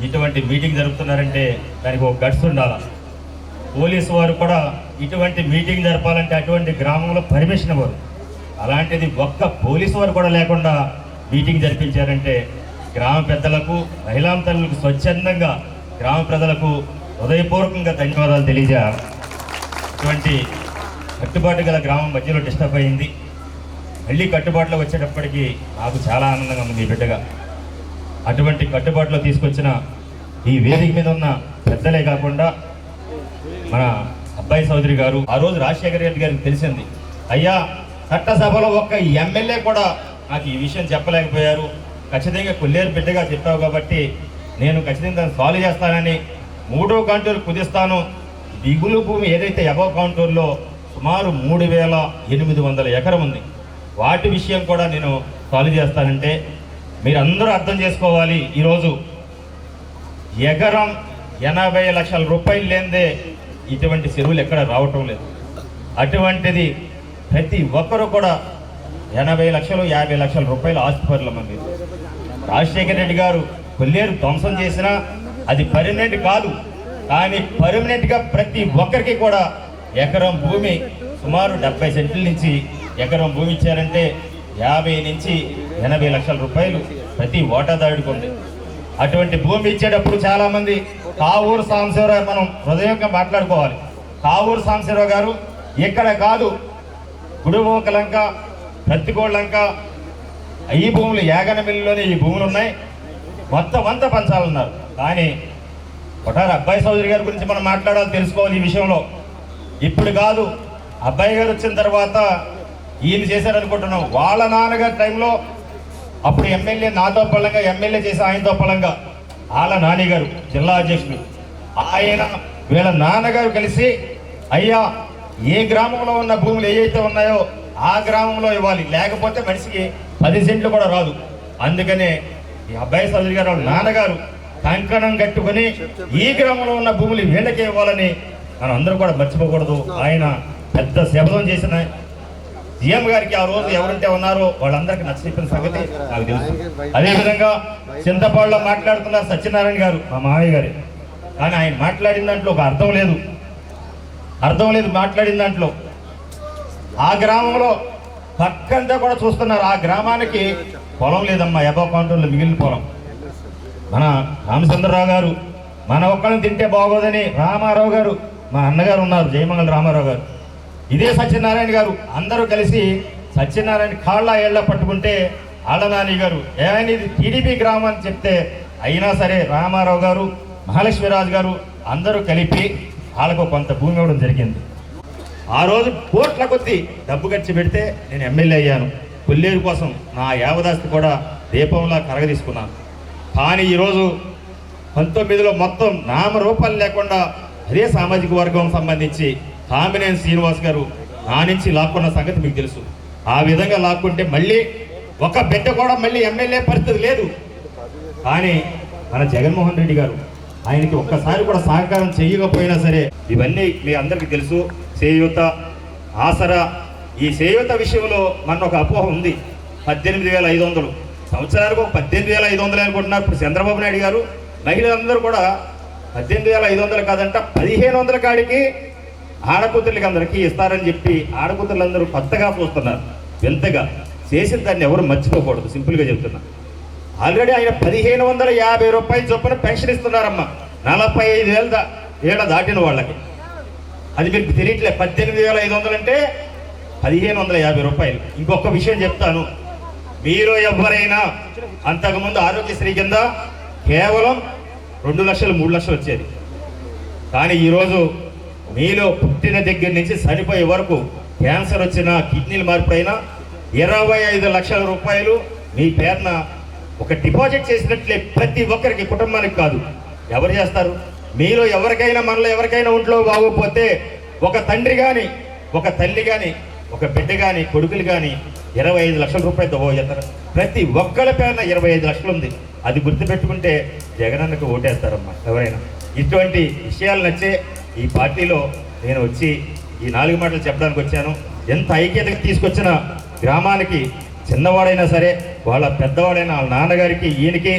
ఇటువంటి మీటింగ్ జరుపుతున్నారంటే దానికి ఒక గట్స్ ఉండాలి. పోలీసు వారు కూడా ఇటువంటి మీటింగ్ జరపాలంటే అటువంటి గ్రామంలో పర్మిషన్ ఇవ్వరు. అలాంటిది ఒక్క పోలీసు వారు కూడా లేకుండా మీటింగ్ జరిపించారంటే గ్రామ పెద్దలకు, మహిళా తల్లులకు, స్వచ్ఛందంగా గ్రామ ప్రజలకు హృదయపూర్వకంగా ధన్యవాదాలు తెలియజేయాలి. ఇటువంటి కట్టుబాటు గల గ్రామం మధ్యలో డిస్టర్బ్ అయింది. మళ్ళీ కట్టుబాటులో వచ్చేటప్పటికి నాకు చాలా ఆనందంగా ఉంది. మీ బిడ్డగా అటువంటి కట్టుబాటులో తీసుకొచ్చిన ఈ వేదిక మీద ఉన్న పెద్దలే కాకుండా మన అబ్బాయి చౌదరి గారు, ఆ రోజు రాజశేఖర రెడ్డి గారికి తెలిసింది, అయ్యా చట్టసభలో ఒక్క ఎమ్మెల్యే కూడా నాకు ఈ విషయం చెప్పలేకపోయారు, ఖచ్చితంగా కొల్లేరు బిడ్డగా చెప్పావు కాబట్టి నేను ఖచ్చితంగా దాన్ని సాల్వ్ చేస్తానని 3వ కాంటూరు కుదిస్తాను. దిగులు భూమి ఏదైతే అబవ్ కాంటూర్లో సుమారు 3800 ఎకరం ఉంది, వాటి విషయం కూడా నేను సాల్వ్ చేస్తానంటే మీరందరూ అర్థం చేసుకోవాలి. ఈరోజు ఎకరం 80 లక్షల రూపాయలు లేనిదే ఇటువంటి చెరువులు ఎక్కడ రావటం లేదు. అటువంటిది ప్రతి ఒక్కరూ కూడా 80 లక్షలు 50 లక్షల రూపాయలు ఆస్తిపరులమంది. రాజశేఖర రెడ్డి గారు కొల్లేరు ధ్వంసం చేసినా అది పర్మనెంట్ కాదు, కానీ పర్మనెంట్గా ప్రతి ఒక్కరికి కూడా ఎకరం భూమి సుమారు 70 సెంట్ల నుంచి ఎకరం భూమి ఇచ్చారంటే 50 నుంచి 80 లక్షల రూపాయలు ప్రతి ఓటాదారుడికి ఉంది. అటువంటి భూమి ఇచ్చేటప్పుడు చాలామంది కావూరు సాంబశివరావు, మనం హృదయంగా మాట్లాడుకోవాలి. కావూరు సాంబశివరావు గారు ఇక్కడ కాదు, గుడిమోకలంక, ప్రత్తికోళ్ళంక ఈ భూములు యాగనమిల్లిలోనే ఈ భూములు ఉన్నాయి, మొత్తం అంతా పంచాలన్నారు. కానీ కొటారు అబ్బాయి చౌదరి గారి గురించి మనం మాట్లాడాలి, తెలుసుకోవాలి ఈ విషయంలో. ఇప్పుడు కాదు, అబ్బాయి గారు వచ్చిన తర్వాత ఈయన చేశారనుకుంటున్నాం. వాళ్ళ నాన్నగారి టైంలో అప్పుడు ఎమ్మెల్యే నాతో పళ్ళంగా ఎమ్మెల్యే చేసి ఆయనతో పళ్ళంగా వాళ్ళ నాన్నగారు జిల్లా అధ్యక్షుడు, ఆయన వీళ్ళ నాన్నగారు కలిసి అయ్యా ఏ గ్రామంలో ఉన్న భూములు ఏవైతే ఉన్నాయో ఆ గ్రామంలో ఇవ్వాలి, లేకపోతే మనిషికి 10 సెంట్లు కూడా రాదు. అందుకనే ఈ అబ్బాయి చౌదరి గారు వాళ్ళ నాన్నగారు కంకణం కట్టుకుని ఈ గ్రామంలో ఉన్న భూములు వీళ్ళకే ఇవ్వాలని మనం అందరూ కూడా మర్చిపోకూడదు. ఆయన పెద్ద శపథం చేసిన సీఎం గారికి ఆ రోజు ఎవరైతే ఉన్నారో వాళ్ళందరికీ నచ్చ చెప్పిన సంగతి నాకు తెలుసు. అదేవిధంగా చింతపాడులో మాట్లాడుతున్నారు సత్యనారాయణ గారు, మా మామయ్య గారు. కానీ ఆయన మాట్లాడిన దాంట్లో ఒక అర్థం లేదు మాట్లాడిన దాంట్లో. ఆ గ్రామంలో పక్కంతా కూడా చూస్తున్నారు, ఆ గ్రామానికి పొలం లేదమ్మా, అబవ్ కౌంటర్లో మిగిలిన పొలం. మన రామచంద్రరావు గారు మన ఒక్కరిని తింటే బాగోదని రామారావు గారు, మా అన్నగారు ఉన్నారు జయమంగళ రామారావు గారు, ఇదే సత్యనారాయణ గారు అందరూ కలిసి సత్యనారాయణ కాళ్ళ ఏళ్ళ పట్టుకుంటే ఆళ్ళనాని గారు ఏమైనా ఇది టీడీపీ గ్రామం అని చెప్తే అయినా సరే రామారావు గారు, మహాలక్ష్మీరాజు గారు అందరూ కలిపి వాళ్ళకు కొంత భూమి ఇవ్వడం జరిగింది. ఆ రోజు కోట్ల కొద్ది డబ్బు ఖర్చు పెడితే నేను ఎమ్మెల్యే అయ్యాను. కొల్లేరు కోసం నా యావదాస్తి కూడా దీపంలా కరగదీసుకున్నాను. కానీ ఈరోజు 19లో మొత్తం నామరూపాలు లేకుండా అదే సామాజిక వర్గం సంబంధించి కామినేని శ్రీనివాస్ గారు నా నుంచి లాక్కున్న సంగతి మీకు తెలుసు. ఆ విధంగా లాక్కుంటే మళ్ళీ ఒక బిడ్డ కూడా మళ్ళీ ఎమ్మెల్యే పరిస్థితి లేదు. కానీ మన జగన్మోహన్ రెడ్డి గారు ఆయనకి ఒక్కసారి కూడా సహకారం చేయకపోయినా సరే ఇవన్నీ మీ అందరికీ తెలుసు. చేయూత, ఆసరా, ఈ చేయూత విషయంలో మన ఒక అపోహ ఉంది. 18,500 సంవత్సరానికి ఒక 18,500 అనుకుంటున్నారు. ఇప్పుడు చంద్రబాబు నాయుడు గారు మహిళలందరూ కూడా 18,500 కాదంట 1,500 కాడికి ఆడకూతుర్లకి అందరికీ ఇస్తారని చెప్పి ఆడకూతుర్లందరూ కొత్తగా చూస్తున్నారు. వింతగా చేసిన దాన్ని ఎవరు మర్చిపోకూడదు. సింపుల్గా చెప్తున్నా, ఆల్రెడీ ఆయన 1,550 రూపాయల చొప్పున పెన్షన్ ఇస్తున్నారమ్మా 45 ఏళ్ళ దాటిన వాళ్ళకి. అది మీకు తెలియట్లే. 18,500 అంటే 1,550 రూపాయలు. ఇంకొక విషయం చెప్తాను, మీరు ఎవరైనా అంతకుముందు ఆరోగ్యశ్రీ కింద కేవలం 2 లక్షలు 3 లక్షలు వచ్చేది. కానీ ఈరోజు మీలో పుట్టిన దగ్గర నుంచి చనిపోయే వరకు క్యాన్సర్ వచ్చినా, కిడ్నీలు మార్పుడైనా 25 లక్షల రూపాయలు మీ పేరున ఒక డిపాజిట్ చేసినట్లే ప్రతి ఒక్కరికి, కుటుంబానికి కాదు. ఎవరు చేస్తారు? మీలో ఎవరికైనా, మనలో ఎవరికైనా ఒంట్లో బాగోకపోతే ఒక తండ్రి కానీ, ఒక తల్లి కానీ, ఒక బిడ్డ కానీ, కొడుకులు కానీ 25 లక్షల రూపాయలతో పోయేస్తారు. ప్రతి ఒక్కరి పైన 25 లక్షలు ఉంది. అది గుర్తుపెట్టుకుంటే జగనన్నకు ఓటేస్తారమ్మా ఎవరైనా. ఇటువంటి విషయాలు నచ్చే ఈ పార్టీలో నేను వచ్చి ఈ 4 మాటలు చెప్పడానికి వచ్చాను. ఎంత ఐక్యతకు తీసుకొచ్చిన గ్రామానికి చిన్నవాడైనా సరే, వాళ్ళ పెద్దవాడైనా వాళ్ళ నాన్నగారికి, ఈయనకి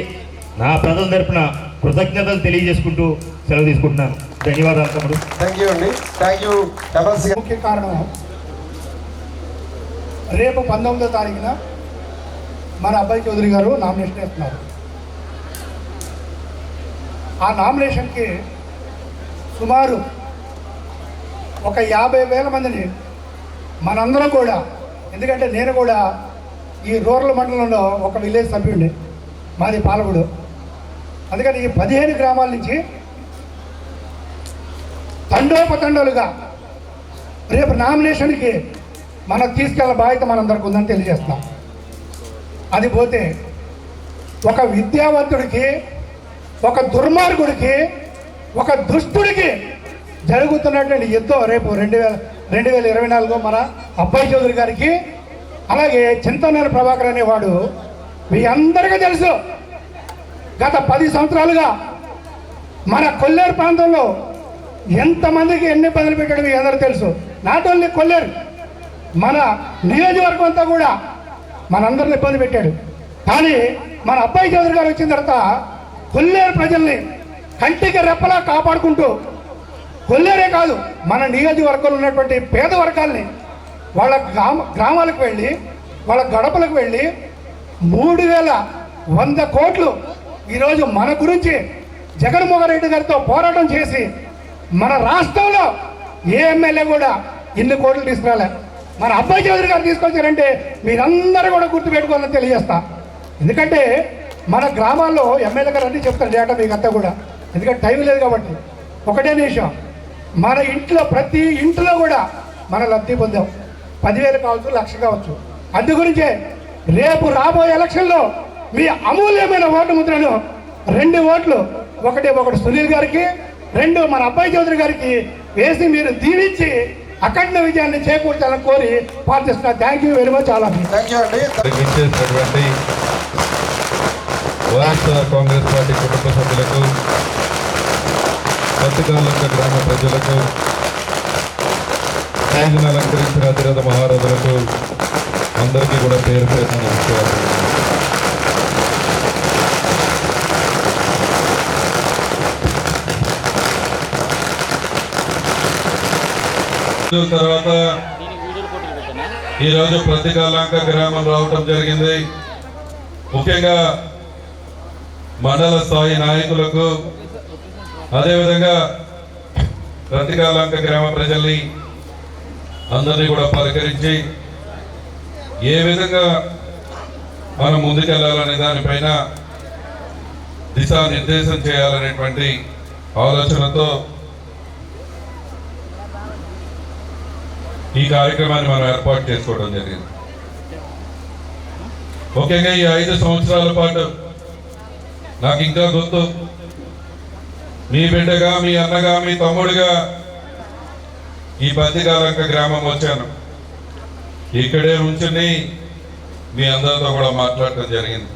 నా ప్రజల తరపున కృతజ్ఞతలు తెలియజేసుకుంటూ సెలవు తీసుకుంటున్నాను. ధన్యవాదాలు తమ్ముడు. థ్యాంక్ యూ అండి. Thank you MLC. ముఖ్య కారణం రేపు 19వ తారీఖున మన అబ్బాయి చౌదరి గారు నామినేషన్ వేస్తున్నారు. ఆ నామినేషన్కి సుమారు ఒక 50,000 మందిని మనందరం కూడా, ఎందుకంటే నేను కూడా ఈ రూరల్ మండలంలో ఒక విలేజ్ సభ్యుడిని, మాది పాలకుడు. అందుకని ఈ 15 గ్రామాల నుంచి తండోపతండాలుగా రేపు నామినేషన్కి మనం తీసుకెళ్ళ బాధ్యత మనందరికి ఉందని తెలియజేస్తున్నాం. అది పోతే ఒక విద్యావంతుడికి, ఒక దుర్మార్గుడికి, ఒక దుష్టుడికి జరుగుతున్నటువంటి యుద్ధం రేపు 2024 మన అబ్బాయి చౌదరి గారికి, అలాగే చింతనేని ప్రభాకర్ అనేవాడు మీ అందరికీ తెలుసు. గత 10 సంవత్సరాలుగా మన కొల్లేరు ప్రాంతంలో ఎంతమందికి ఎన్ని ఇబ్బందులు పెట్టాడు మీ అందరూ తెలుసు. నాట్ ఓన్లీ కొల్లేరు, మన నియోజకవర్గం అంతా కూడా మనందరిని ఇబ్బంది పెట్టాడు. కానీ మన అబ్బాయి చౌదరి గారు వచ్చిన తర్వాత కొల్లేరు ప్రజల్ని కంటికి రెప్పలా కాపాడుకుంటూ, కొల్లేరే కాదు మన నియోజకవర్గంలో ఉన్నటువంటి పేద వర్గాల్ని వాళ్ళ గ్రామాలకు వెళ్ళి, వాళ్ళ గడపలకు వెళ్ళి 3,100 కోట్లు ఈరోజు మన గురించి జగన్మోహన్ రెడ్డి గారితో పోరాటం చేసి, మన రాష్ట్రంలో ఏ ఎమ్మెల్యే కూడా ఇన్ని కోట్లు తీసుకురాలే. మన అబ్బాయి చౌదరి గారు తీసుకొచ్చారంటే మీరందరూ కూడా గుర్తుపెట్టుకోవాలని తెలియజేస్తా. ఎందుకంటే మన గ్రామాల్లో ఎమ్మెల్యే గారు అన్నీ చెప్తారు డేటా మీకు అంతా కూడా, ఎందుకంటే టైం లేదు కాబట్టి. ఒకటే నిమిషం, మన ఇంట్లో ప్రతి ఇంట్లో కూడా మన లబ్ధి పొందాం. 10,000 కావచ్చు, 1,00,000 కావచ్చు. అందు గురించే రేపు రాబోయే ఎలక్షన్లో మీ అమూల్యమైన ఓటు ముద్రను 2 ఓట్లు, ఒకటి సునీల్ గారికి, 2 మన అబ్బాయి చౌదరి గారికి వేసి మీరు దీవించి అఖండ విజయాన్ని చేకూర్చాలని కోరి ప్రార్థిస్తున్నా. Thank you very much. చాలా థ్యాంక్ యూ అండి. వైఎస్ఆర్ కాంగ్రెస్ పార్టీ కుటుంబ సభ్యులకు, పత్తికాలంక గ్రామ ప్రజలకు, స్టేజ్ను అలంకరించిన అతిరథ మహారథులకు అందరికీ కూడా పేరు పేరున నమస్కారం. తర్వాత ఈరోజు పత్తికాలంక గ్రామం రావటం జరిగింది. ముఖ్యంగా మండల స్థాయి నాయకులకు, అదేవిధంగా పత్తికాలంక గ్రామ ప్రజల్ని అందరినీ కూడా పలకరించి ఏ విధంగా మనం ముందుకెళ్లాలనే దానిపైన దిశానిర్దేశం చేయాలనేటువంటి ఆలోచనతో ఈ కార్యక్రమాన్ని మనం ఏర్పాటు చేసుకోవడం జరిగింది. ముఖ్యంగా ఈ 5 సంవత్సరాల పాటు నాకు ఇంకా గుర్తు, మీ బిడ్డగా, మీ అన్నగా, మీ తమ్ముడిగా ఈ పత్తికాలంక గ్రామం వచ్చాను. ఇక్కడే ఉంచుని మీ అందరితో కూడా మాట్లాడటం జరిగింది.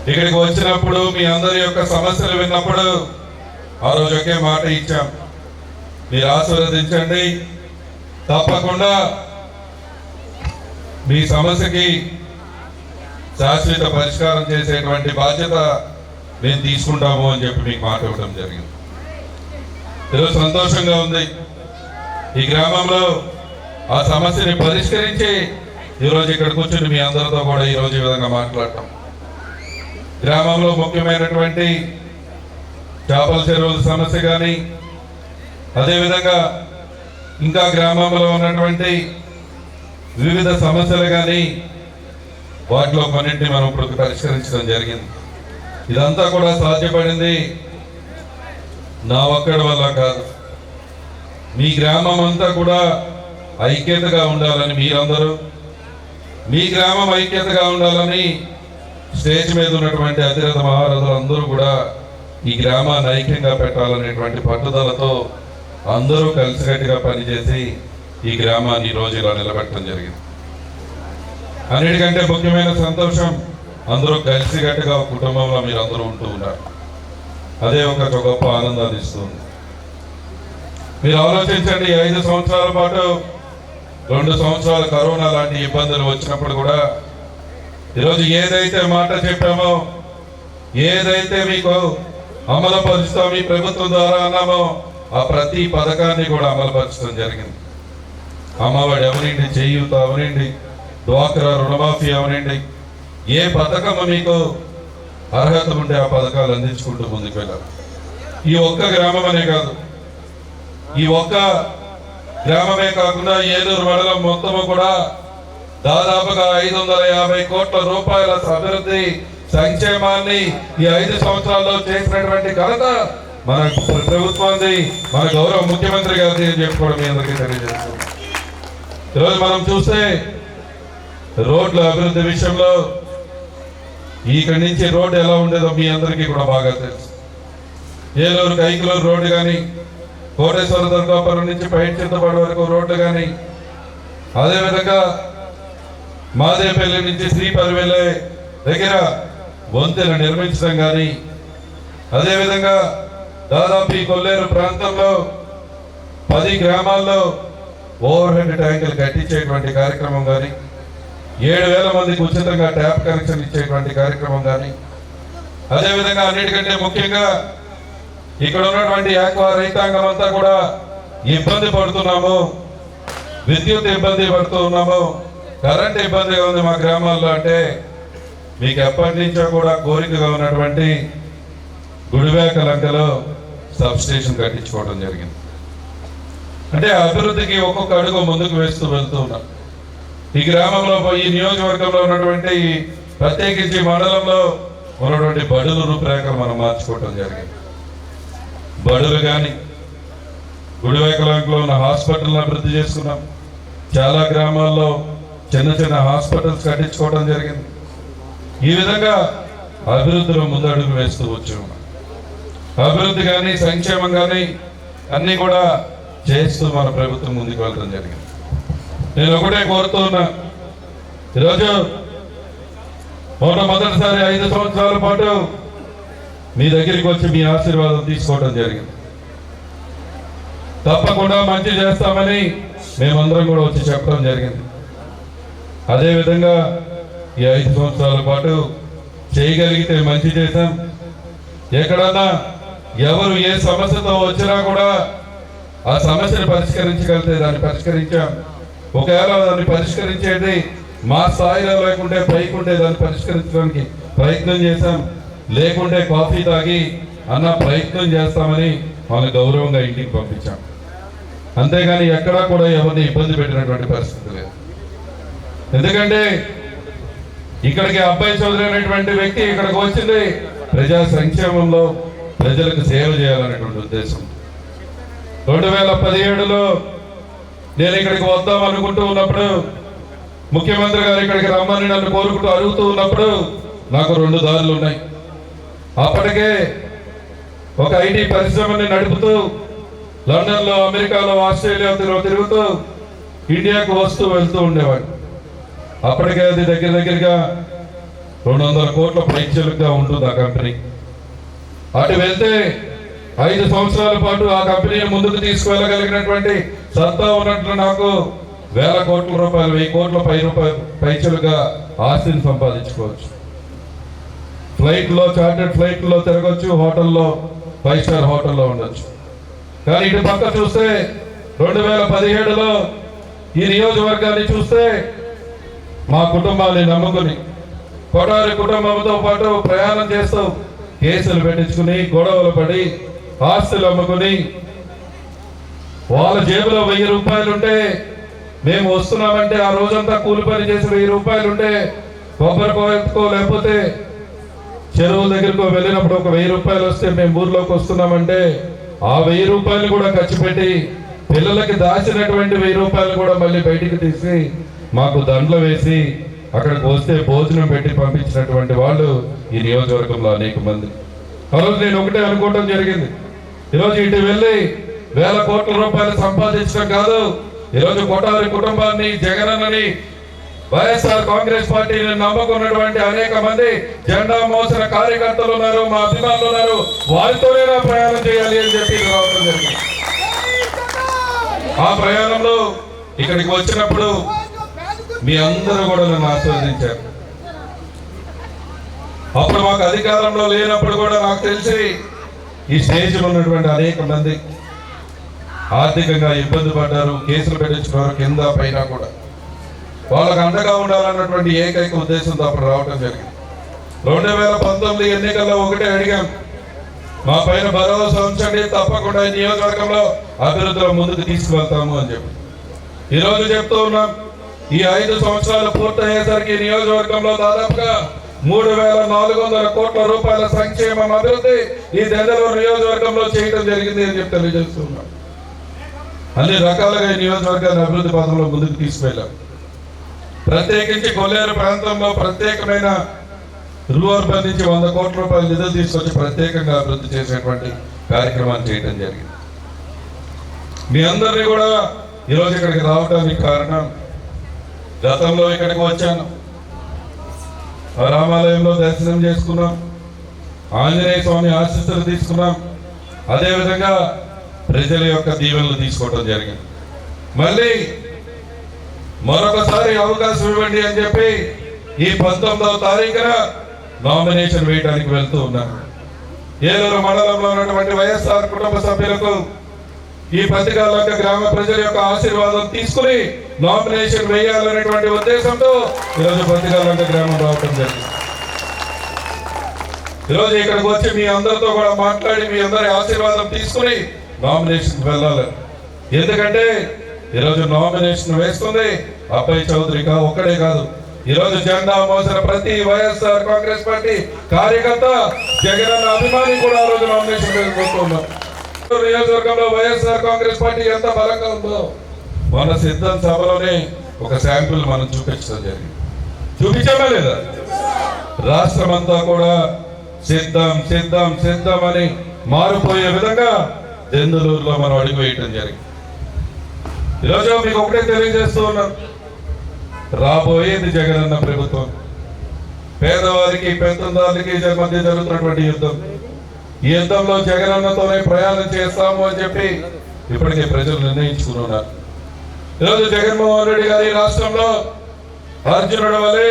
ఇక్కడికి వచ్చినప్పుడు మీ అందరి యొక్క సమస్యలు విన్నప్పుడు ఆ రోజు ఒకే మాట ఇచ్చాం, మీరు ఆశీర్వదించండి, తప్పకుండా మీ సమస్యకి శాశ్వత పరిష్కారం చేసేటువంటి బాధ్యత మేము తీసుకుంటాము అని చెప్పి మీకు మాట ఇవ్వడం జరిగింది. ఈరోజు సంతోషంగా ఉంది. ఈ గ్రామంలో ఆ సమస్యని పరిష్కరించి ఈరోజు ఇక్కడ కూర్చుని మీ అందరితో కూడా ఈరోజు ఈ విధంగా మాట్లాడటం. గ్రామంలో ముఖ్యమైనటువంటి చేపల చెరువుల సమస్య కానీ, అదేవిధంగా ఇంకా గ్రామంలో ఉన్నటువంటి వివిధ సమస్యలు కానీ వాటిలో కొన్నింటిని మనం ఇప్పుడు పరిష్కరించడం జరిగింది. ఇదంతా కూడా సాధ్యపడింది నా ఒక్కడి వల్ల కాదు. మీ గ్రామం అంతా కూడా ఐక్యతగా ఉండాలని మీరందరూ, మీ గ్రామం ఐక్యతగా ఉండాలని స్టేజ్ మీద ఉన్నటువంటి అతిరథ మహారథులు అందరూ కూడా ఈ గ్రామాన్ని ఐక్యంగా పెట్టాలనేటువంటి పట్టుదలతో అందరూ కలిసికట్టుగా పనిచేసి ఈ గ్రామాన్ని ఈ రోజు ఇలా నిలబెట్టడం జరిగింది. అన్నిటికంటే ముఖ్యమైన సంతోషం, అందరూ కలిసికట్టుగా కుటుంబంలో మీరు అందరూ ఉంటూ ఉన్నారు. అదే ఒక గొప్ప ఆనందాన్ని ఇస్తుంది. మీరు ఆలోచించండి, 5 సంవత్సరాల పాటు 2 సంవత్సరాలు కరోనా లాంటి ఇబ్బందులు వచ్చినప్పుడు కూడా ఈరోజు ఏదైతే మాట చెప్పామో, ఏదైతే మీకు అమలుపరుస్తాం ఈ ప్రభుత్వం ద్వారా అన్నామో, ఆ ప్రతి పథకాన్ని కూడా అమలుపరచడం జరిగింది. అమ్మఒడి అవనండి, చేయూత అవనండి, డ్వాక్రా రుణమాఫీ అవనండి, ఏ పథకము మీకు అర్హత ఉంటే ఆ పథకాలు అందించుకుంటూ ముందుకు వెళ్ళాలి. ఈ ఒక్క గ్రామం అనే కాదు, ఈ ఒక్క గ్రామమే కాకుండా ఏలూరు మండలం మొత్తము కూడా దాదాపుగా 550 కోట్ల రూపాయల అభివృద్ధి సంక్షేమాన్ని ఈ 5 సంవత్సరాల్లో చేసినటువంటి ఘనత మన ప్రభుత్వాన్ని, మన గౌరవ ముఖ్యమంత్రి గారిని చెప్పుకోవడం మీ అందరికీ తెలియజేస్తుంది. ఈరోజు మనం చూస్తే రోడ్ల అభివృద్ధి విషయంలో ఇక్కడి నుంచి రోడ్డు ఎలా ఉండేదో మీ అందరికీ కూడా బాగా తెలుసు. ఏలూరు కైకులూరు రోడ్డు కానీ, కోటేశ్వర దుర్గాపురం నుంచి పైట చింతపాడు వరకు రోడ్లు కానీ, అదేవిధంగా మాదేపల్లి నుంచి శ్రీపరివెల్లే దగ్గర వంతెన నిర్మించడం కానీ, అదేవిధంగా దాదాపు ఈ కొల్లేరు ప్రాంతంలో 10 గ్రామాల్లో ఓవర్ హెడ్ ట్యాంకులు కట్టించేటువంటి కార్యక్రమం కానీ, 7,000 మందికి ఉచితంగా ట్యాప్ కనెక్షన్ ఇచ్చేటువంటి కార్యక్రమం కానీ, అదేవిధంగా అన్నిటికంటే ముఖ్యంగా ఇక్కడ ఉన్నటువంటి ఆక్వా రైతాంగం అంతా కూడా ఇబ్బంది పడుతున్నాము, విద్యుత్ ఇబ్బంది పడుతూ ఉన్నాము, కరెంట్ ఇబ్బందిగా ఉంది మా గ్రామాల్లో అంటే మీకు ఎప్పటి నుంచో కూడా కోరికగా ఉన్నటువంటి గుడివేకలంకలో సబ్ స్టేషన్ కట్టించుకోవడం జరిగింది. అంటే అభివృద్ధికి ఒక్కొక్క అడుగు ముందుకు వేస్తూ వెళ్తూ ఉన్నాం. ఈ గ్రామంలో, ఈ నియోజకవర్గంలో ఉన్నటువంటి ప్రత్యేకించి మండలంలో ఉన్నటువంటి బడులు రూపురేఖలు మనం మార్చుకోవడం జరిగింది. బడులు కానీ, గుడివేకలంకలో ఉన్న హాస్పిటల్ అభివృద్ధి చేసుకున్నాం. చాలా గ్రామాల్లో చిన్న చిన్న హాస్పిటల్స్ కట్టించుకోవడం జరిగింది. ఈ విధంగా అభివృద్ధిలో ముందడుగు వేస్తూ వచ్చాము. అభివృద్ధి కానీ, సంక్షేమం కానీ అన్నీ కూడా చేస్తూ మన ప్రభుత్వం ముందుకు వెళ్ళడం జరిగింది. నేను ఒకటే కోరుతూ ఉన్నా, ఈరోజు మొదటిసారి 5 సంవత్సరాల పాటు మీ దగ్గరికి వచ్చి మీ ఆశీర్వాదం తీసుకోవడం జరిగింది. తప్పకుండా మంచి చేస్తామని మేమందరం కూడా వచ్చి చెప్పడం జరిగింది. అదేవిధంగా ఈ 5 సంవత్సరాల పాటు చేయగలిగితే మంచి చేశాం. ఎక్కడన్నా ఎవరు ఏ సమస్యతో వచ్చినా కూడా ఆ సమస్యను పరిష్కరించగలిగితే దాన్ని పరిష్కరించాం. ఒకవేళ దాన్ని పరిష్కరించేది మా స్థాయిలో లేకుంటే పైకుంటే దాన్ని పరిష్కరించడానికి ప్రయత్నం చేశాం. లేకుంటే కాఫీ తాగి అన్న ప్రయత్నం చేస్తామని వాళ్ళని గౌరవంగా ఇంటికి పంపించాం. అంతేగాని ఎక్కడా కూడా ఎవరిని ఇబ్బంది పెట్టినటువంటి పరిస్థితి లేదు. ఎందుకంటే ఇక్కడికి అబ్బాయి చౌదరి అనేటువంటి వ్యక్తి ఇక్కడికి వచ్చింది ప్రజా సంక్షేమంలో ప్రజలకు సేవ చేయాలనేటువంటి ఉద్దేశం. 2017లో నేను ఇక్కడికి వద్దాం అనుకుంటూ ఉన్నప్పుడు, ముఖ్యమంత్రి గారు ఇక్కడికి రమ్మని నన్ను కోరుకుంటూ అడుగుతూ ఉన్నప్పుడు నాకు 2 దారులు ఉన్నాయి. అప్పటికే ఒక ఐటీ పరిశ్రమని నడుపుతూ లండన్లో, అమెరికాలో, ఆస్ట్రేలియాలో తిరుగుతూ ఇండియాకు వస్తూ వెళ్తూ ఉండేవాడు. అప్పటికే అది దగ్గరగా 200 కోట్ల పైచలుగా ఉంటుంది ఆ కంపెనీ. అటు వెళ్తే 5 సంవత్సరాల పాటు ఆ కంపెనీని ముందుకు తీసుకువెళ్ళగలిగినటువంటి సత్తా ఉన్నట్లు నాకు 1,000 కోట్ల రూపాయలు, 1,000 కోట్ల పైచలుగా ఆస్తిని సంపాదించుకోవచ్చు. ఫ్లైట్లో, చార్టెడ్ ఫ్లైట్లో తిరగచ్చు, హోటల్లో 5 స్టార్ హోటల్లో ఉండొచ్చు. కానీ ఇటు పక్క చూస్తే 2017లో ఈ నియోజకవర్గాన్ని చూస్తే మా కుటుంబాన్ని నమ్ముకుని కొడారి కుటుంబంతో పాటు ప్రయాణం చేస్తూ కేసులు పెట్టించుకుని, గొడవలు పడి, ఆస్తులు అమ్ముకుని, వాళ్ళ జేబులో 1000 రూపాయలు ఉంటే మేము వస్తున్నామంటే ఆ రోజంతా కూలి పని చేసి 1000 రూపాయలు ఉంటే కొబ్బరికో లేకపోతే చెరువుల దగ్గరకు వెళ్ళినప్పుడు ఒక 1000 రూపాయలు వస్తే మేము ఊర్లోకి వస్తున్నామంటే ఆ 1000 రూపాయలు కూడా ఖర్చు పెట్టి పిల్లలకి దాచినటువంటి 1000 రూపాయలు కూడా మళ్ళీ బయటికి తీసి మాకు దండలు వేసి అక్కడికి వస్తే భోజనం పెట్టి పంపించినటువంటి వాళ్ళు ఈ నియోజకవర్గంలో అనేక మంది. ఆ రోజు నేను ఒకటే అనుకోవటం జరిగింది, ఈరోజు ఇటు వెళ్ళి వేల కోట్ల రూపాయలు సంపాదించడం కాదు, ఈరోజు కొట్టారి కుటుంబాన్ని, జగనన్నని, వైఎస్ఆర్ కాంగ్రెస్ పార్టీని నమ్ముకున్నటువంటి అనేక మంది జెండా మోసిన కార్యకర్తలు ఉన్నారు, మా అభిమానులు ఉన్నారు, వారితోనే నా ప్రయాణం చేయాలి అని చెప్పి రావడం జరిగింది. ఆ ప్రయాణంలో ఇక్కడికి వచ్చినప్పుడు మీ అందరూ కూడా నన్ను ఆశీర్వదించారు. అప్పుడు మాకు అధికారంలో లేనప్పుడు కూడా నాకు తెలిసి ఈ స్టేజ్లో ఉన్నటువంటి అనేక మంది ఆర్థికంగా ఇబ్బంది పడ్డారు, కేసులు పెట్టించుకున్నారు, కింద పైన కూడా. వాళ్ళకు అండగా ఉండాలన్నటువంటి ఏకైక ఉద్దేశంతో అప్పుడు రావడం జరిగింది. 2019 ఎన్నికల్లో ఒకటే అడిగాం, మా పైన భరోసా ఉంచండి, తప్పకుండా ఈ నియోజకవర్గంలో అభివృద్ధిలో ముందుకు తీసుకువెళ్తాము అని చెప్పి. ఈరోజు చెప్తూ ఉన్నాం, ఈ 5 సంవత్సరాలు పూర్తయ్యేసరికి నియోజకవర్గంలో దాదాపుగా 3,400 కోట్ల రూపాయల సంక్షేమం అభివృద్ధి ఈ దెందలూరు నియోజకవర్గంలో చేయడం జరిగింది అని చెప్పి తెలియజేస్తున్నాం. అన్ని రకాలుగా ఈ నియోజకవర్గాన్ని అభివృద్ధి పథంలో ముందుకు తీసుకెళ్ళాం. ప్రత్యేకించి కొల్లేరు ప్రాంతంలో ప్రత్యేకమైన రూఅర్బన్ నుంచి 100 కోట్ల రూపాయల నిధులు తీసుకొచ్చి ప్రత్యేకంగా అభివృద్ధి చేసేటువంటి కార్యక్రమాన్ని చేయడం జరిగింది. మీ అందరినీ కూడా ఈరోజు ఇక్కడికి రావడానికి కారణం, గతంలో ఇక్కడికి వచ్చాను, రామాలయంలో దర్శనం చేసుకున్నాం, ఆంజనేయ స్వామి ఆశీస్సులు తీసుకున్నాం, అదేవిధంగా ప్రజల యొక్క దీవెనలు తీసుకోవడం జరిగింది. మళ్ళీ మరొకసారి అవకాశం ఇవ్వండి అని చెప్పి ఈ 19వ తారీఖున నామినేషన్ వేయడానికి వెళ్తూ ఉన్నాను. ఏలూరు మండలంలో ఉన్నటువంటి వైఎస్ఆర్ కుటుంబ సభ్యులకు ఈ పత్రికాలంక గ్రామ ప్రజల యొక్క ఆశీర్వాదం తీసుకుని నామినేషన్ వేయాలనేటువంటి ఉద్దేశంతో ఈరోజు పత్రికాలంక గ్రామం రావడం జరిగింది. ఈరోజు ఇక్కడికి వచ్చి మీ అందరితో కూడా మాట్లాడి మీ అందరి ఆశీర్వాదం తీసుకుని నామినేషన్కి వెళ్ళాలి. ఎందుకంటే ఈరోజు నామినేషన్ వేస్తుంది అబ్బాయి చౌదరి ఒక్కడే కాదు, ఈరోజు జెండా మోసిన ప్రతి వైఎస్ఆర్ కాంగ్రెస్ పార్టీ కార్యకర్త, జగనన్న అభిమాని కూడా ఆ రోజు నామినేషన్ వేసుకుంటున్నాం. నియోజకవర్గంలో వైఎస్ఆర్ కాంగ్రెస్ పార్టీ ఎంత బలంగా ఉందో మన సిద్ధం సభలోనే ఒక శాంపుల్ మనం చూపించడం జరిగింది. చూపించామా లేదా? రాష్ట్రం అంతా కూడా సిద్ధం సిద్ధం సిద్ధం అని మారిపోయే విధంగా దెందులూరులో మనం అడుగు వేయటం జరిగింది. ఈరోజు మీకు ఒకటే తెలియజేస్తూ ఉన్నాం, రాబోయేది జగనన్న ప్రభుత్వం. పేదవారికి పెత్తందారులకి మధ్య జరుగుతున్నటువంటి యుద్ధం, ఈ యుద్ధంలో జగనన్నతోనే ప్రయాణం చేస్తాము అని చెప్పి ఇప్పటికే ప్రజలు నిర్ణయించుకున్నారు. ఈరోజు జగన్మోహన్ రెడ్డి గారి రాష్ట్రంలో అర్జునుడి వలె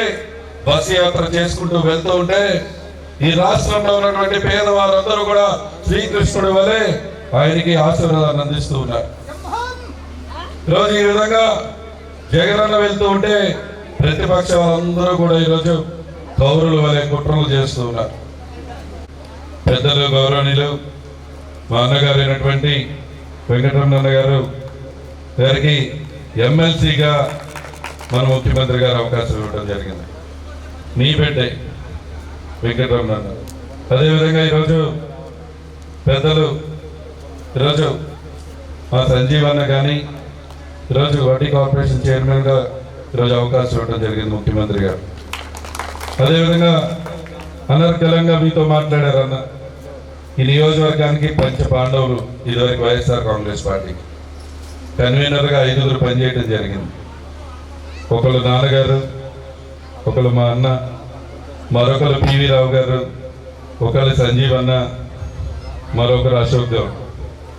బస్సు యాత్ర చేసుకుంటూ వెళ్తూ ఉంటే ఈ రాష్ట్రంలో ఉన్నటువంటి పేదవారందరూ కూడా శ్రీకృష్ణుడి వలె ఆయనకి ఆశీర్వాదాన్ని అందిస్తూ ఉన్నారు. ఈరోజు ఈ విధంగా జగనన్న వెళ్తూ ఉంటే ప్రతిపక్షాలందరూ కూడా ఈరోజు కౌరుల వలె కుట్రలు చేస్తూ ఉన్నారు. పెద్దలు గౌరవనీయులు మా అన్నగారు అయినటువంటి వెంకటరమణ గారు గారికి ఎమ్మెల్సీగా మన ముఖ్యమంత్రి గారు అవకాశం ఇవ్వడం జరిగింది. మీ బిడ్డే వెంకటరమణ. అదేవిధంగా ఈరోజు పెద్దలు ఈరోజు మా సంజీవన్న కానీ ఈరోజు వడ్డీ కార్పొరేషన్ చైర్మన్గా ఈరోజు అవకాశం ఇవ్వడం జరిగింది ముఖ్యమంత్రి గారు. అదేవిధంగా అనర్గళంగా మీతో మాట్లాడారు అన్న. ఈ నియోజకవర్గానికి పంచ పాండవులు ఇదివరకు వైఎస్ఆర్ కాంగ్రెస్ పార్టీకి కన్వీనర్గా 5గురు పనిచేయడం జరిగింది. ఒకళ్ళు నాన్నగారు, ఒకళ్ళు మా అన్న, మరొకరు పివి రావు గారు, ఒకళ్ళు సంజీవ్ అన్న, మరొకరు అశోక్ దేవ్.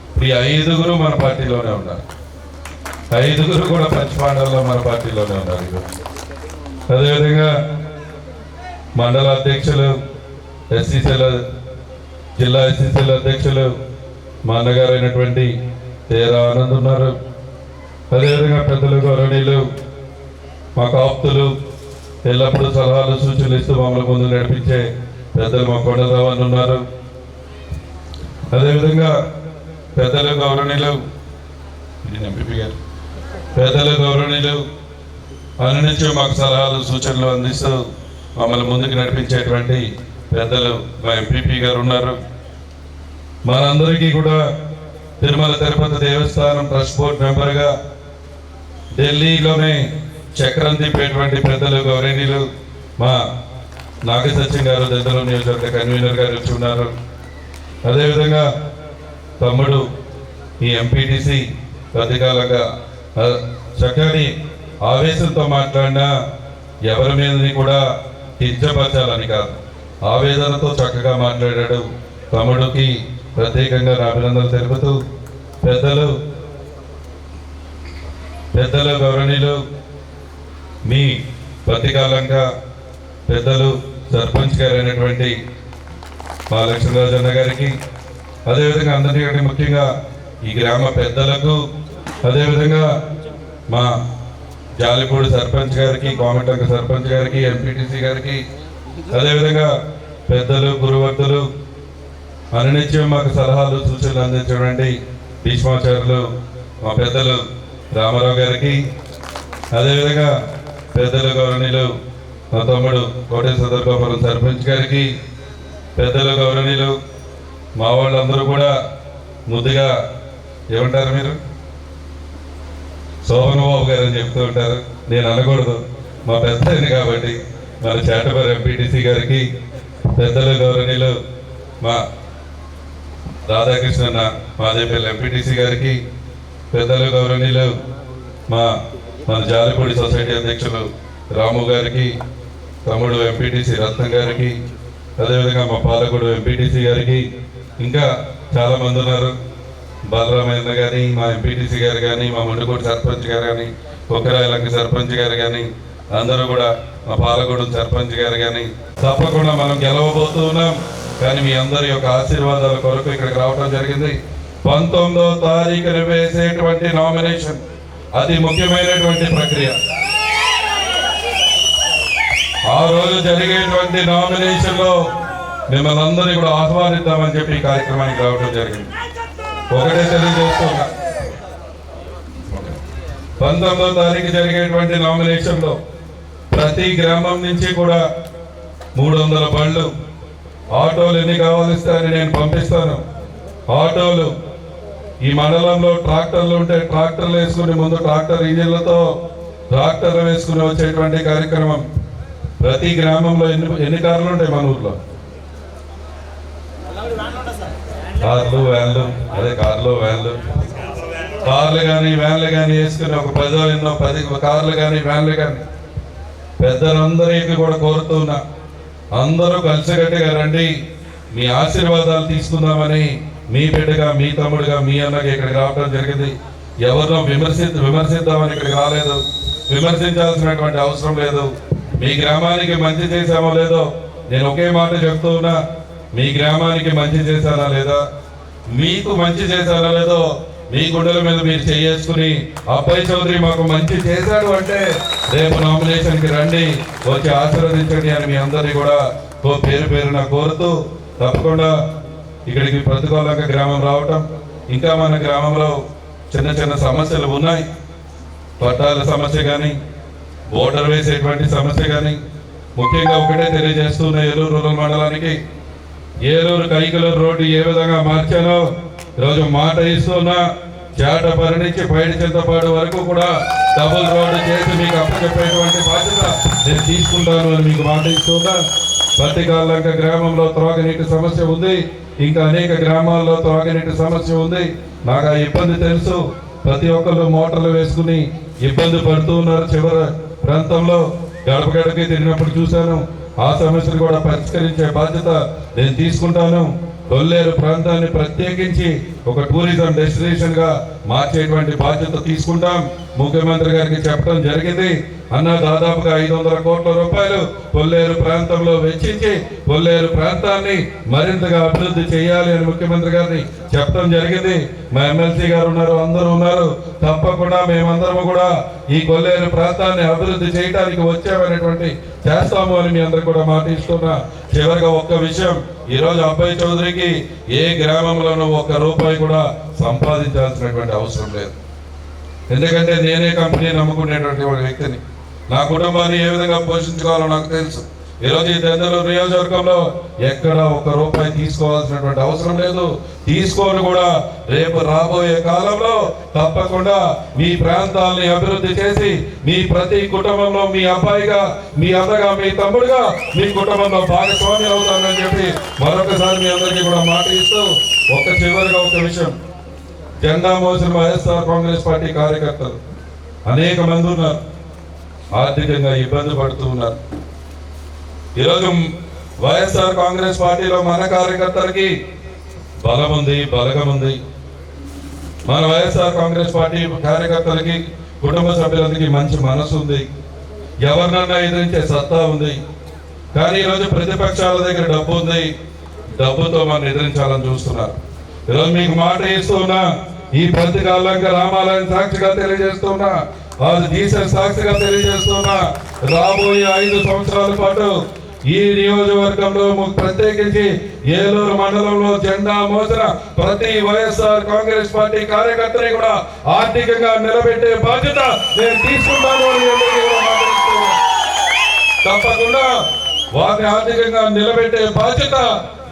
ఇప్పుడు ఈ 5గురు మన పార్టీలోనే ఉన్నారు. 5గురు కూడా పంచపాండవుల్లో మన పార్టీలోనే ఉన్నారు. అదేవిధంగా మండల అధ్యక్షులు, ఎస్సీసీల జిల్లా ఎస్సీసీల అధ్యక్షులు మా అన్నగారు అయినటువంటి తేరా ఆనంద్ ఉన్నారు. అదేవిధంగా పెద్దలు గౌరవనీయులు మాకు ఆప్తులు, ఎల్లప్పుడూ సలహాలు సూచనలు ఇస్తూ మమ్మల్ని ముందు నడిపించే పెద్దలు మా కొండరావు అని ఉన్నారు. అదేవిధంగా పెద్దలు గౌరవనీయులు ఎంపీ గారు, పెద్దలు గౌరవనీయులు అన్ని నుంచి మాకు సలహాలు సూచనలు అందిస్తూ మమ్మల్ని ముందుకు నడిపించేటువంటి పెద్దలు మా ఎంపీపీ గారు ఉన్నారు. మనందరికీ కూడా తిరుమల తిరుపతి దేవస్థానం ట్రస్ట్ బోర్డు మెంబర్గా ఢిల్లీలోనే చక్రం తిప్పేటువంటి పెద్దలు గౌరవనీయులు మా నాగసత్యం గారు దద్దలు నియోజకవర్గ కన్వీనర్ గారు వచ్చి ఉన్నారు. అదేవిధంగా తమ్ముడు ఈ ఎంపీటీసీ ప్రతికాలంగా చక్కని ఆవేశంతో మాట్లాడినా ఎవరి మీదని కూడా కించపరచాలని కాదు, ఆవేదనతో చక్కగా మాట్లాడాడు. తమ్ముడికి ప్రత్యేకంగా నా అభినందనలు తెలుపుతూ పెద్దలు గౌరవనీయులు మీ ప్రతికాలంగా పెద్దలు సర్పంచ్ గారు అయినటువంటి మా లక్ష్మీరాజన్న గారికి, అదేవిధంగా అందరికంటే ముఖ్యంగా ఈ గ్రామ పెద్దలకు, అదేవిధంగా మా జాలిపూడి సర్పంచ్ గారికి, కోమటంక సర్పంచ్ గారికి, ఎంపీటీసీ గారికి, అదేవిధంగా పెద్దలు గురువర్తులు అనునిత్యం మాకు సలహాలు సూచనలు అందించినటువంటి భీష్మాచార్యులు మా పెద్దలు రామారావు గారికి, అదేవిధంగా పెద్దలు గౌరవనీయులు మా తమ్ముడు కోటేశ్వర గోపురం సర్పంచ్ గారికి, పెద్దలు గౌరవనీయులు మా వాళ్ళందరూ కూడా ముద్దుగా ఏమంటారు మీరు శోభన్ బాబు గారు అని చెప్తూ ఉంటారు. నేను అనకూడదు, మా పెద్ద కాబట్టి మన చాటపర్ ఎంపీటీసీ గారికి, పెద్దలు గౌరవనీయులు మా రాధాకృష్ణ మాదేపల్లి ఎంపీటీసీ గారికి, పెద్దలు గౌరవనీయులు మన జాలిపూడి సొసైటీ అధ్యక్షులు రాము గారికి, తమ్ముడు ఎంపీటీసీ రత్నం గారికి, అదేవిధంగా మా పాలకుడు ఎంపీటీసీ గారికి, ఇంకా చాలామంది ఉన్నారు, బాలరామయ్య కానీ, మా ఎంపీటీసీ గారు కానీ, మా ముండుకోటి సర్పంచ్ గారు కానీ, కొక్కరాయలంక సర్పంచ్ గారు కానీ, అందరూ కూడా మా పాలకుడు సర్పంచ్ గారు కానీ, తప్పకుండా మనం గెలవబోతూ ఉన్నాం. కానీ మీ అందరి యొక్క ఆశీర్వాదాల కొరకు ఇక్కడికి రావడం జరిగింది. 19వ తారీఖున వేసేటువంటి నామినేషన్ అతి ముఖ్యమైనటువంటి ప్రక్రియ. ఆ రోజు జరిగేటువంటి నామినేషన్ లో మిమ్మల్ని అందరినీ కూడా ఆహ్వానిద్దామని చెప్పి ఈ కార్యక్రమానికి రావడం జరిగింది. ఒకటే తెలియజేస్తున్నా, 19వ తారీఖు జరిగేటువంటి నామినేషన్ లో ప్రతి గ్రామం నుంచి కూడా 300 బళ్ళు, ఆటోలు ఎన్ని కావాలిస్తే అని నేను పంపిస్తాను. ఆటోలు ఈ మండలంలో ట్రాక్టర్లు ఉంటే ట్రాక్టర్లు వేసుకుని ముందు ట్రాక్టర్ ఇంజిన్లతో ట్రాక్టర్లు వేసుకుని వచ్చేటువంటి కార్యక్రమం. ప్రతి గ్రామంలో ఎన్ని కార్లు ఉంటాయి మన ఊర్లో? కార్లు వ్యాన్లు, అదే కార్లు వ్యాన్లు, కార్లు కానీ వ్యాన్లు కానీ వేసుకుని ఒక 10 కార్లు కానీ వ్యాన్లు కానీ పెద్దలందరికీ కూడా కోరుతున్నా, అందరూ కలిసికట్టుగా రండి, మీ ఆశీర్వాదాలు తీసుకుందామని మీ బిడ్డగా, మీ తమ్ముడుగా, మీ అన్నగా ఇక్కడికి రావడం జరిగింది. ఎవరినో విమర్శిద్దామని ఇక్కడికి రాలేదు, విమర్శించాల్సినటువంటి అవసరం లేదు. మీ గ్రామానికి మంచి చేశామో లేదో నేను ఒకే మాట చెప్తూ ఉన్నా, మీ గ్రామానికి మంచి చేశానా లేదా, మీకు మంచి చేశానా లేదో మీ గుండెల మీద మీరు చేసుకుని అబ్బాయి చౌదరి మాకు మంచి చేశాడు అంటే రేపు నామినేషన్కి రండి, వచ్చి ఆశీర్వదించండి అని మీ అందరినీ కూడా పేరు పేరున కోరుతూ, తప్పకుండా ఇక్కడికి ప్రతికూలంగా గ్రామం రావటం, ఇంకా మన గ్రామంలో చిన్న చిన్న సమస్యలు ఉన్నాయి. పట్టాల సమస్య కానీ, ఓటర్ వేసేటువంటి సమస్య కానీ, ముఖ్యంగా ఒకటే తెలియజేస్తున్న ఏలూరు రూరల్ మండలానికి ఏలూరు కైకలూరు రోడ్డు ఏ విధంగా మార్చానో ఈరోజు మాట ఇస్తున్నా, చాటపర్రి నుంచి పైడి చింతపాడు వరకు కూడా డబుల్ రోడ్డు చేసి మీకు అప్పచెప్పేటువంటి బాధ్యత నేను తీసుకుంటాను అని మీకు మాట ఇస్తున్నా. పత్తికాలంక గ్రామంలో త్రాగునీటి సమస్య ఉంది, ఇంకా అనేక గ్రామాల్లో త్రాగునీటి సమస్య ఉంది. నాకు ఆ ఇబ్బంది తెలుసు. ప్రతి ఒక్కళ్ళు మోటార్లు వేసుకుని ఇబ్బంది పడుతూ ఉన్నారు. చివరి ప్రాంతంలో గడప గడపకి తిరిగినప్పుడు చూశాను. ఆ సమస్యను కూడా పరిష్కరించే బాధ్యత నేను తీసుకుంటాను. కొల్లేరు ప్రాంతాన్ని ప్రత్యేకించి ఒక టూరిజం డెస్టినేషన్ గా మార్చేటువంటి బాధ్యత తీసుకుంటాం. ముఖ్యమంత్రి గారికి చెప్పడం జరిగింది. అన్న దాదాపుగా 500 కోట్ల రూపాయలు కొల్లేరు ప్రాంతంలో వెచ్చించి కొల్లేరు ప్రాంతాన్ని మరింతగా అభివృద్ధి చేయాలి అని ముఖ్యమంత్రి గారిని చెప్పడం జరిగింది. మా ఎమ్మెల్సీ గారు ఉన్నారు, అందరూ ఉన్నారు. తప్పకుండా మేమందరము కూడా ఈ కొల్లేరు ప్రాంతాన్ని అభివృద్ధి చేయడానికి వచ్చామనేటువంటి చేస్తాము అని మీ అందరు కూడా మాట ఇస్తున్నా. చివరిగా ఒక్క విషయం, ఈరోజు అబ్బాయి చౌదరికి ఏ గ్రామంలోనూ 1 రూపాయి కూడా సంపాదించాల్సినటువంటి అవసరం లేదు. ఎందుకంటే నేనే కంపెనీ నమ్ముకునేటువంటి వ్యక్తిని. నా కుటుంబాన్ని ఏ విధంగా పోషించుకోవాలో నాకు తెలుసు. ఈరోజు ఈ దెందలూరు నియోజకవర్గంలో ఎక్కడ ఒక్క రూపాయి తీసుకోవాల్సినటువంటి అవసరం లేదు. తీసుకొని కూడా రేపు రాబోయే కాలంలో తప్పకుండా మీ ప్రాంతాలని అభివృద్ధి చేసి మీ ప్రతి కుటుంబంలో మీ అబ్బాయిగా, మీ అన్నగా, మీ తమ్ముడుగా మీ కుటుంబంలో భాగస్వామి అవుతానని చెప్పి మరొకసారి మీ అందరికీ కూడా మాట ఇస్తూ చివరిగా ఒక విషయం, జెండా మోసిన వైఎస్ఆర్ కాంగ్రెస్ పార్టీ కార్యకర్తలు అనేక మంది ఉన్నారు, ఆర్థికంగా ఇబ్బంది పడుతూ ఉన్నారు. ఈరోజు వైఎస్ఆర్ కాంగ్రెస్ పార్టీలో మన కార్యకర్తలకి బలం ఉంది, బలగం ఉంది. మన వైఎస్ఆర్ కాంగ్రెస్ పార్టీ కార్యకర్తలకి, కుటుంబ సభ్యులందరికీ మంచి మనసు ఉంది, ఎవరినన్నా ఎదిరించే సత్తా ఉంది. కానీ ఈరోజు ప్రతిపక్షాల దగ్గర డబ్బు ఉంది, డబ్బుతో మనం ఎదిరించాలని చూస్తున్నారు. ఈరోజు మీకు మాట ఇస్తున్నా, ఈ ప్రతికాలంగా రామాలయం సాక్షిగా తెలియజేస్తున్నా, అది జీసస్ సాక్షిగా తెలియజేస్తున్నా, రాబోయే 5 సంవత్సరాల పాటు ఈ నియోజకవర్గంలో ప్రత్యేకించి ఏలూరు మండలంలో జెండా మోసిన ప్రతి వైఎస్ఆర్ కాంగ్రెస్ పార్టీ కార్యకర్తని కూడా ఆర్థికంగా నిలబెట్టే బాధ్యత నేను తీసుకుంటాను అని తప్పకుండా వారిని ఆర్థికంగా నిలబెట్టే బాధ్యత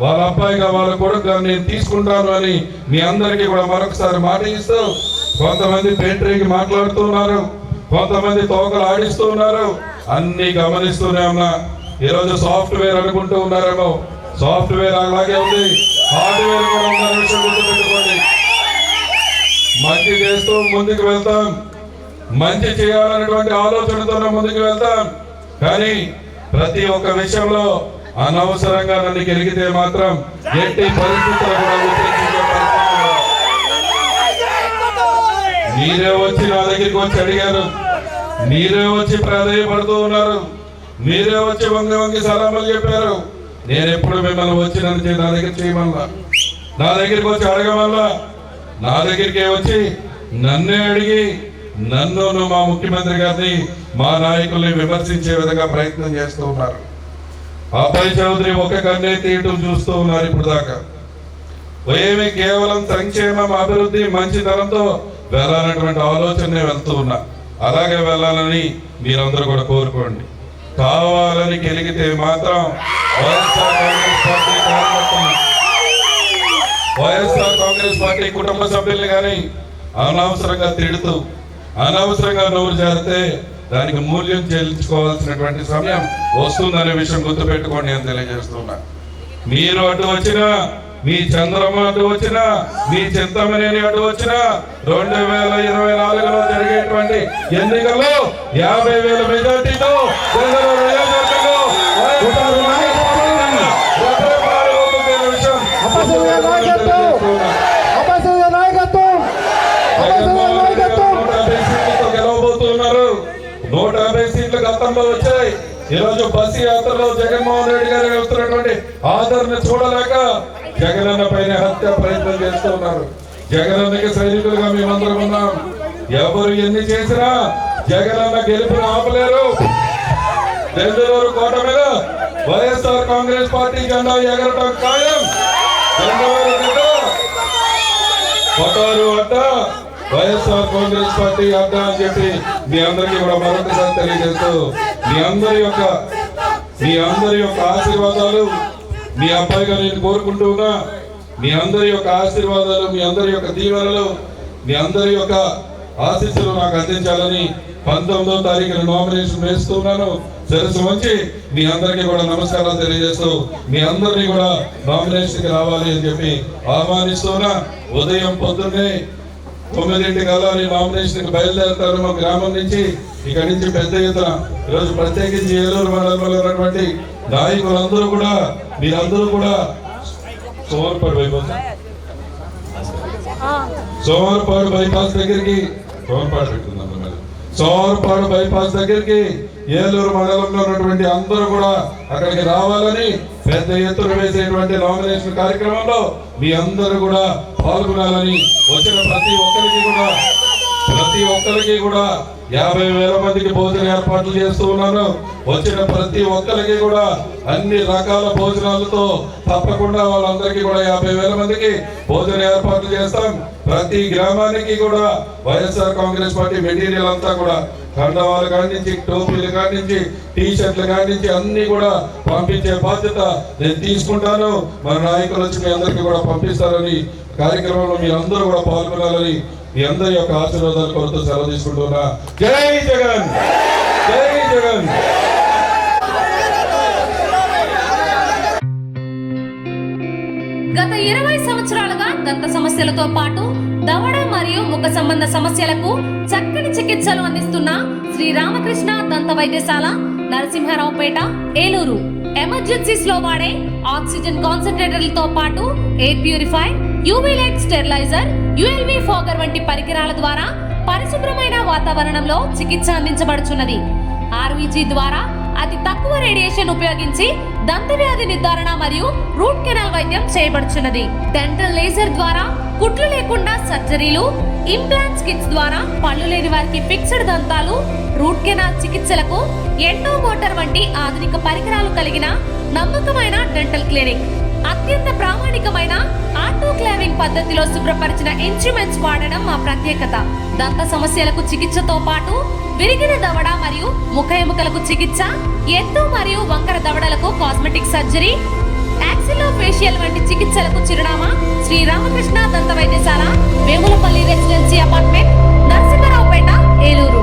వాళ్ళ అబ్బాయిగా, వాళ్ళ కొడుకుగా నేను తీసుకుంటాను అని మీ అందరికీ కూడా మరొకసారి మాట ఇస్తూ, కొంతమంది పెయింటరీకి మాట్లాడుతున్నారు, కొంతమంది తోకలు ఆడిస్తూ ఉన్నారు, అన్ని గమనిస్తూనే ఉన్నా. ఈరోజు సాఫ్ట్వేర్ అనుకుంటూ ఉన్నారేమో, సాఫ్ట్వేర్ అలాగే ఉంది, హార్డ్వేర్ కూడా ఉన్న విషయం గుర్తుపెట్టుకోండి. మంచి చేస్తూ ముందుకు వెళ్తాం, మంచి చేయాలనేటువంటి ఆలోచనతో ముందుకు వెళ్తాం. కానీ ప్రతి ఒక్క విషయంలో అనవసరంగా నన్ను గెలిగితే మాత్రం ఎట్టి పరిస్థితుల్లో కూడా వ్యతిరేకించే పరిస్థితులు. మీరే వచ్చి నా దగ్గరికి వచ్చి అడిగారు, మీరే వచ్చి ప్రాధాన్యపడుతూ ఉన్నారు, మీరే వచ్చి వంగి వంగి సలాములు చెప్పారు. నేను ఎప్పుడు మిమ్మల్ని వచ్చి నా దగ్గర చేయమల్లా, నా దగ్గరికి వచ్చి అడగమల్లా, నా దగ్గరికి వచ్చి నన్నే అడిగి నన్ను మా ముఖ్యమంత్రి గారిని, మా నాయకుల్ని విమర్శించే విధంగా ప్రయత్నం చేస్తూ ఉన్నారు. అబ్బాయి చౌదరి ఒక కన్నే తీయటం చూస్తూ ఉన్నారు. ఇప్పుడు దాకా ఏమి కేవలం సంక్షేమం, అభివృద్ధి, మంచితనంతో వెళ్ళాలన్నటువంటి ఆలోచనే వెళ్తూ ఉన్నా. అలాగే వెళ్ళాలని మీరందరూ కూడా కోరుకోండి. కావాలని గెలిగితే మాత్రం వైఎస్ఆర్ కాంగ్రెస్ పార్టీ కార్యకర్తలు, వైఎస్ఆర్ కాంగ్రెస్ పార్టీ కుటుంబ సభ్యుల్ని కానీ అనవసరంగా తిడుతూ, అనవసరంగా నోరు జారితే దానికి మూల్యం చెల్లించుకోవాల్సినటువంటి సమయం వస్తుందనే విషయం గుర్తుపెట్టుకోండి అని తెలియజేస్తున్నా. మీరు అటు వచ్చినా, మీ చంద్రమ్మ అటు వచ్చినా, మీ చింతమనేని అటు వచ్చినా 2024లో జరిగేటువంటి ఎన్నికల్లో 50,000 మెజార్టీతో గెలవబోతున్నారు. 150 సీట్లు గతంలో వచ్చాయి. ఈరోజు బస్సు యాత్రలో జగన్మోహన్ రెడ్డి గారు వెళ్తున్నటువంటి ఆదరణ చూడలేక జగనన్న పైన హత్య ప్రయత్నం చేస్తూ ఉన్నారు. జగనన్నకి సైనికులుగా మేమందరం ఉన్నాం. ఎవరు ఎన్ని చేసినా జగనన్న గెలుపును ఆపలేరు. దెందులూరు కోట మీద వైఎస్ఆర్ కాంగ్రెస్ పార్టీ జెండా ఎగరటం ఖాయం. కొట్టారు అడ్డ, వైఎస్ఆర్ కాంగ్రెస్ పార్టీ అడ్డ అని చెప్పి మీ అందరికీ కూడా మరొకసారి తెలియజేస్తూ, మీ అందరి యొక్క ఆశీర్వాదాలు మీ అబ్బాయిగా నేను కోరుకుంటూ ఉన్నా. మీ అందరి యొక్క ఆశీర్వాదాలు, మీ అందరి యొక్క దీవెనలు, మీ అందరి యొక్క ఆశీస్సులు నాకు అందించాలని 19వ తారీఖున నామినేషన్ వేస్తున్నాను. శిరస్సు వంచి మీ అందరికీ కూడా నమస్కారాలు తెలియజేస్తూ, మీ అందరినీ కూడా నామినేషన్కి రావాలి అని చెప్పి ఆహ్వానిస్తున్నా. ఉదయం పొద్దున్నే 9:00 నామినేషన్కి బయలుదేరుతారు మా గ్రామం నుంచి. ఇక్కడి నుంచి పెద్ద ఎత్తున ఈరోజు ప్రత్యేకించి ఏలూరు మండలంలో ఉన్నటువంటి నాయకులందరూ కూడా, మీరందరూ కూడా సోమరపాడు బైపాస్ దగ్గరికి, సోమరపాడు బైపాస్ దగ్గరికి ఏలూరు మండలంలో ఉన్నటువంటి అందరూ కూడా అక్కడికి రావాలని పెద్ద ఎత్తున వేసేటువంటి నామినేషన్ కార్యక్రమంలో మీ అందరూ కూడా పాల్గొనాలని, వచ్చిన ప్రతి ఒక్కరికి కూడా ప్రతి ఒక్కరికి కూడా 50,000 మందికి భోజన ఏర్పాట్లు చేస్తూ ఉన్నాను. వచ్చిన ప్రతి ఒక్కరికి కూడా అన్ని రకాల భోజనాలతో తప్పకుండా వాళ్ళందరికీ కూడా 50,000 మందికి భోజన ఏర్పాట్లు చేస్తాం. ప్రతి గ్రామానికి కూడా వైఎస్ఆర్ కాంగ్రెస్ పార్టీ మెటీరియల్ అంతా కూడా కండవాలు కానించి, టోపీలు కానించి, టీ షర్ట్లు కానించి అన్ని కూడా పంపించే బాధ్యత నేను తీసుకుంటాను. మన నాయకులు వచ్చి మీ అందరికీ కూడా పంపిస్తారని, కార్యక్రమంలో మీ అందరూ కూడా పాల్గొనాలని మీ అందరి యొక్క ఆశీర్వాదాలు కోరుతూ సెలవు తీసుకుంటున్నా. జై జగన్, జై జగన్. గత 20 సంవత్సరాలుగా దంత సమస్యలతో పాటు దవడ మరియు ముఖ సంబంధ సమస్యలకు చక్కని చికిత్సలు అందిస్తున్న శ్రీ రామకృష్ణ దంత వైద్యశాల, నరసింహారావుపేట, ఏలూరు. ఎమర్జెన్సీస్ లో వాడే ఆక్సిజన్ కాన్సంట్రేటర్లతో పాటు air purifier, UV light steriliser, ULV fogger వంటి పరికరాల ద్వారా పరిశుభ్రమైన వాతావరణంలో చికిత్స అందించబడుచున్నది. ఆర్వీజీ ద్వారా అతి తక్కువ రేడియేషన్ ఉపయోగించి దంత వ్యాధి నిర్ధారణ మరియు రూట్ కెనాల్ వైద్యం చేయబడుచున్నది. డెంటల్ లేజర్ ద్వారా కుట్లు లేకుండా సర్జరీలు, ఇంప్లాంట్స్ కిట్స్ ద్వారా పళ్ళు లేని వారికి ఫిక్స్డ్ దంతాలు, రూట్ కెనాల్ చికిత్సలకు ఎండో మోటార్ వంటి ఆధునిక పరికరాలు కలిగిన నమ్మకమైన డెంటల్ క్లినిక్. అత్యంత ప్రామాణికమైన ఆటోక్లావింగ్ పద్ధతిలో శుభ్రపరిచిన ఇన్స్ట్రుమెంట్స్ వాడడం మా ప్రత్యేకత. దంత సమస్యలకు చికిత్సతో పాటు విరిగిన దవడ మరియు ముఖ ఎముకలకు చికిత్స, ఎత్తు మరియు వంకర దవడలకు కాస్మెటిక్ సర్జరీ, యాక్సిలోఫేషియల్ వంటి చికిత్సలకు చిరునామా శ్రీ రామకృష్ణ దంత వైద్యశాల, వేములపల్లి రెసిడెన్సీ అపార్ట్మెంట్, నరసింహారావుపేట, ఏలూరు.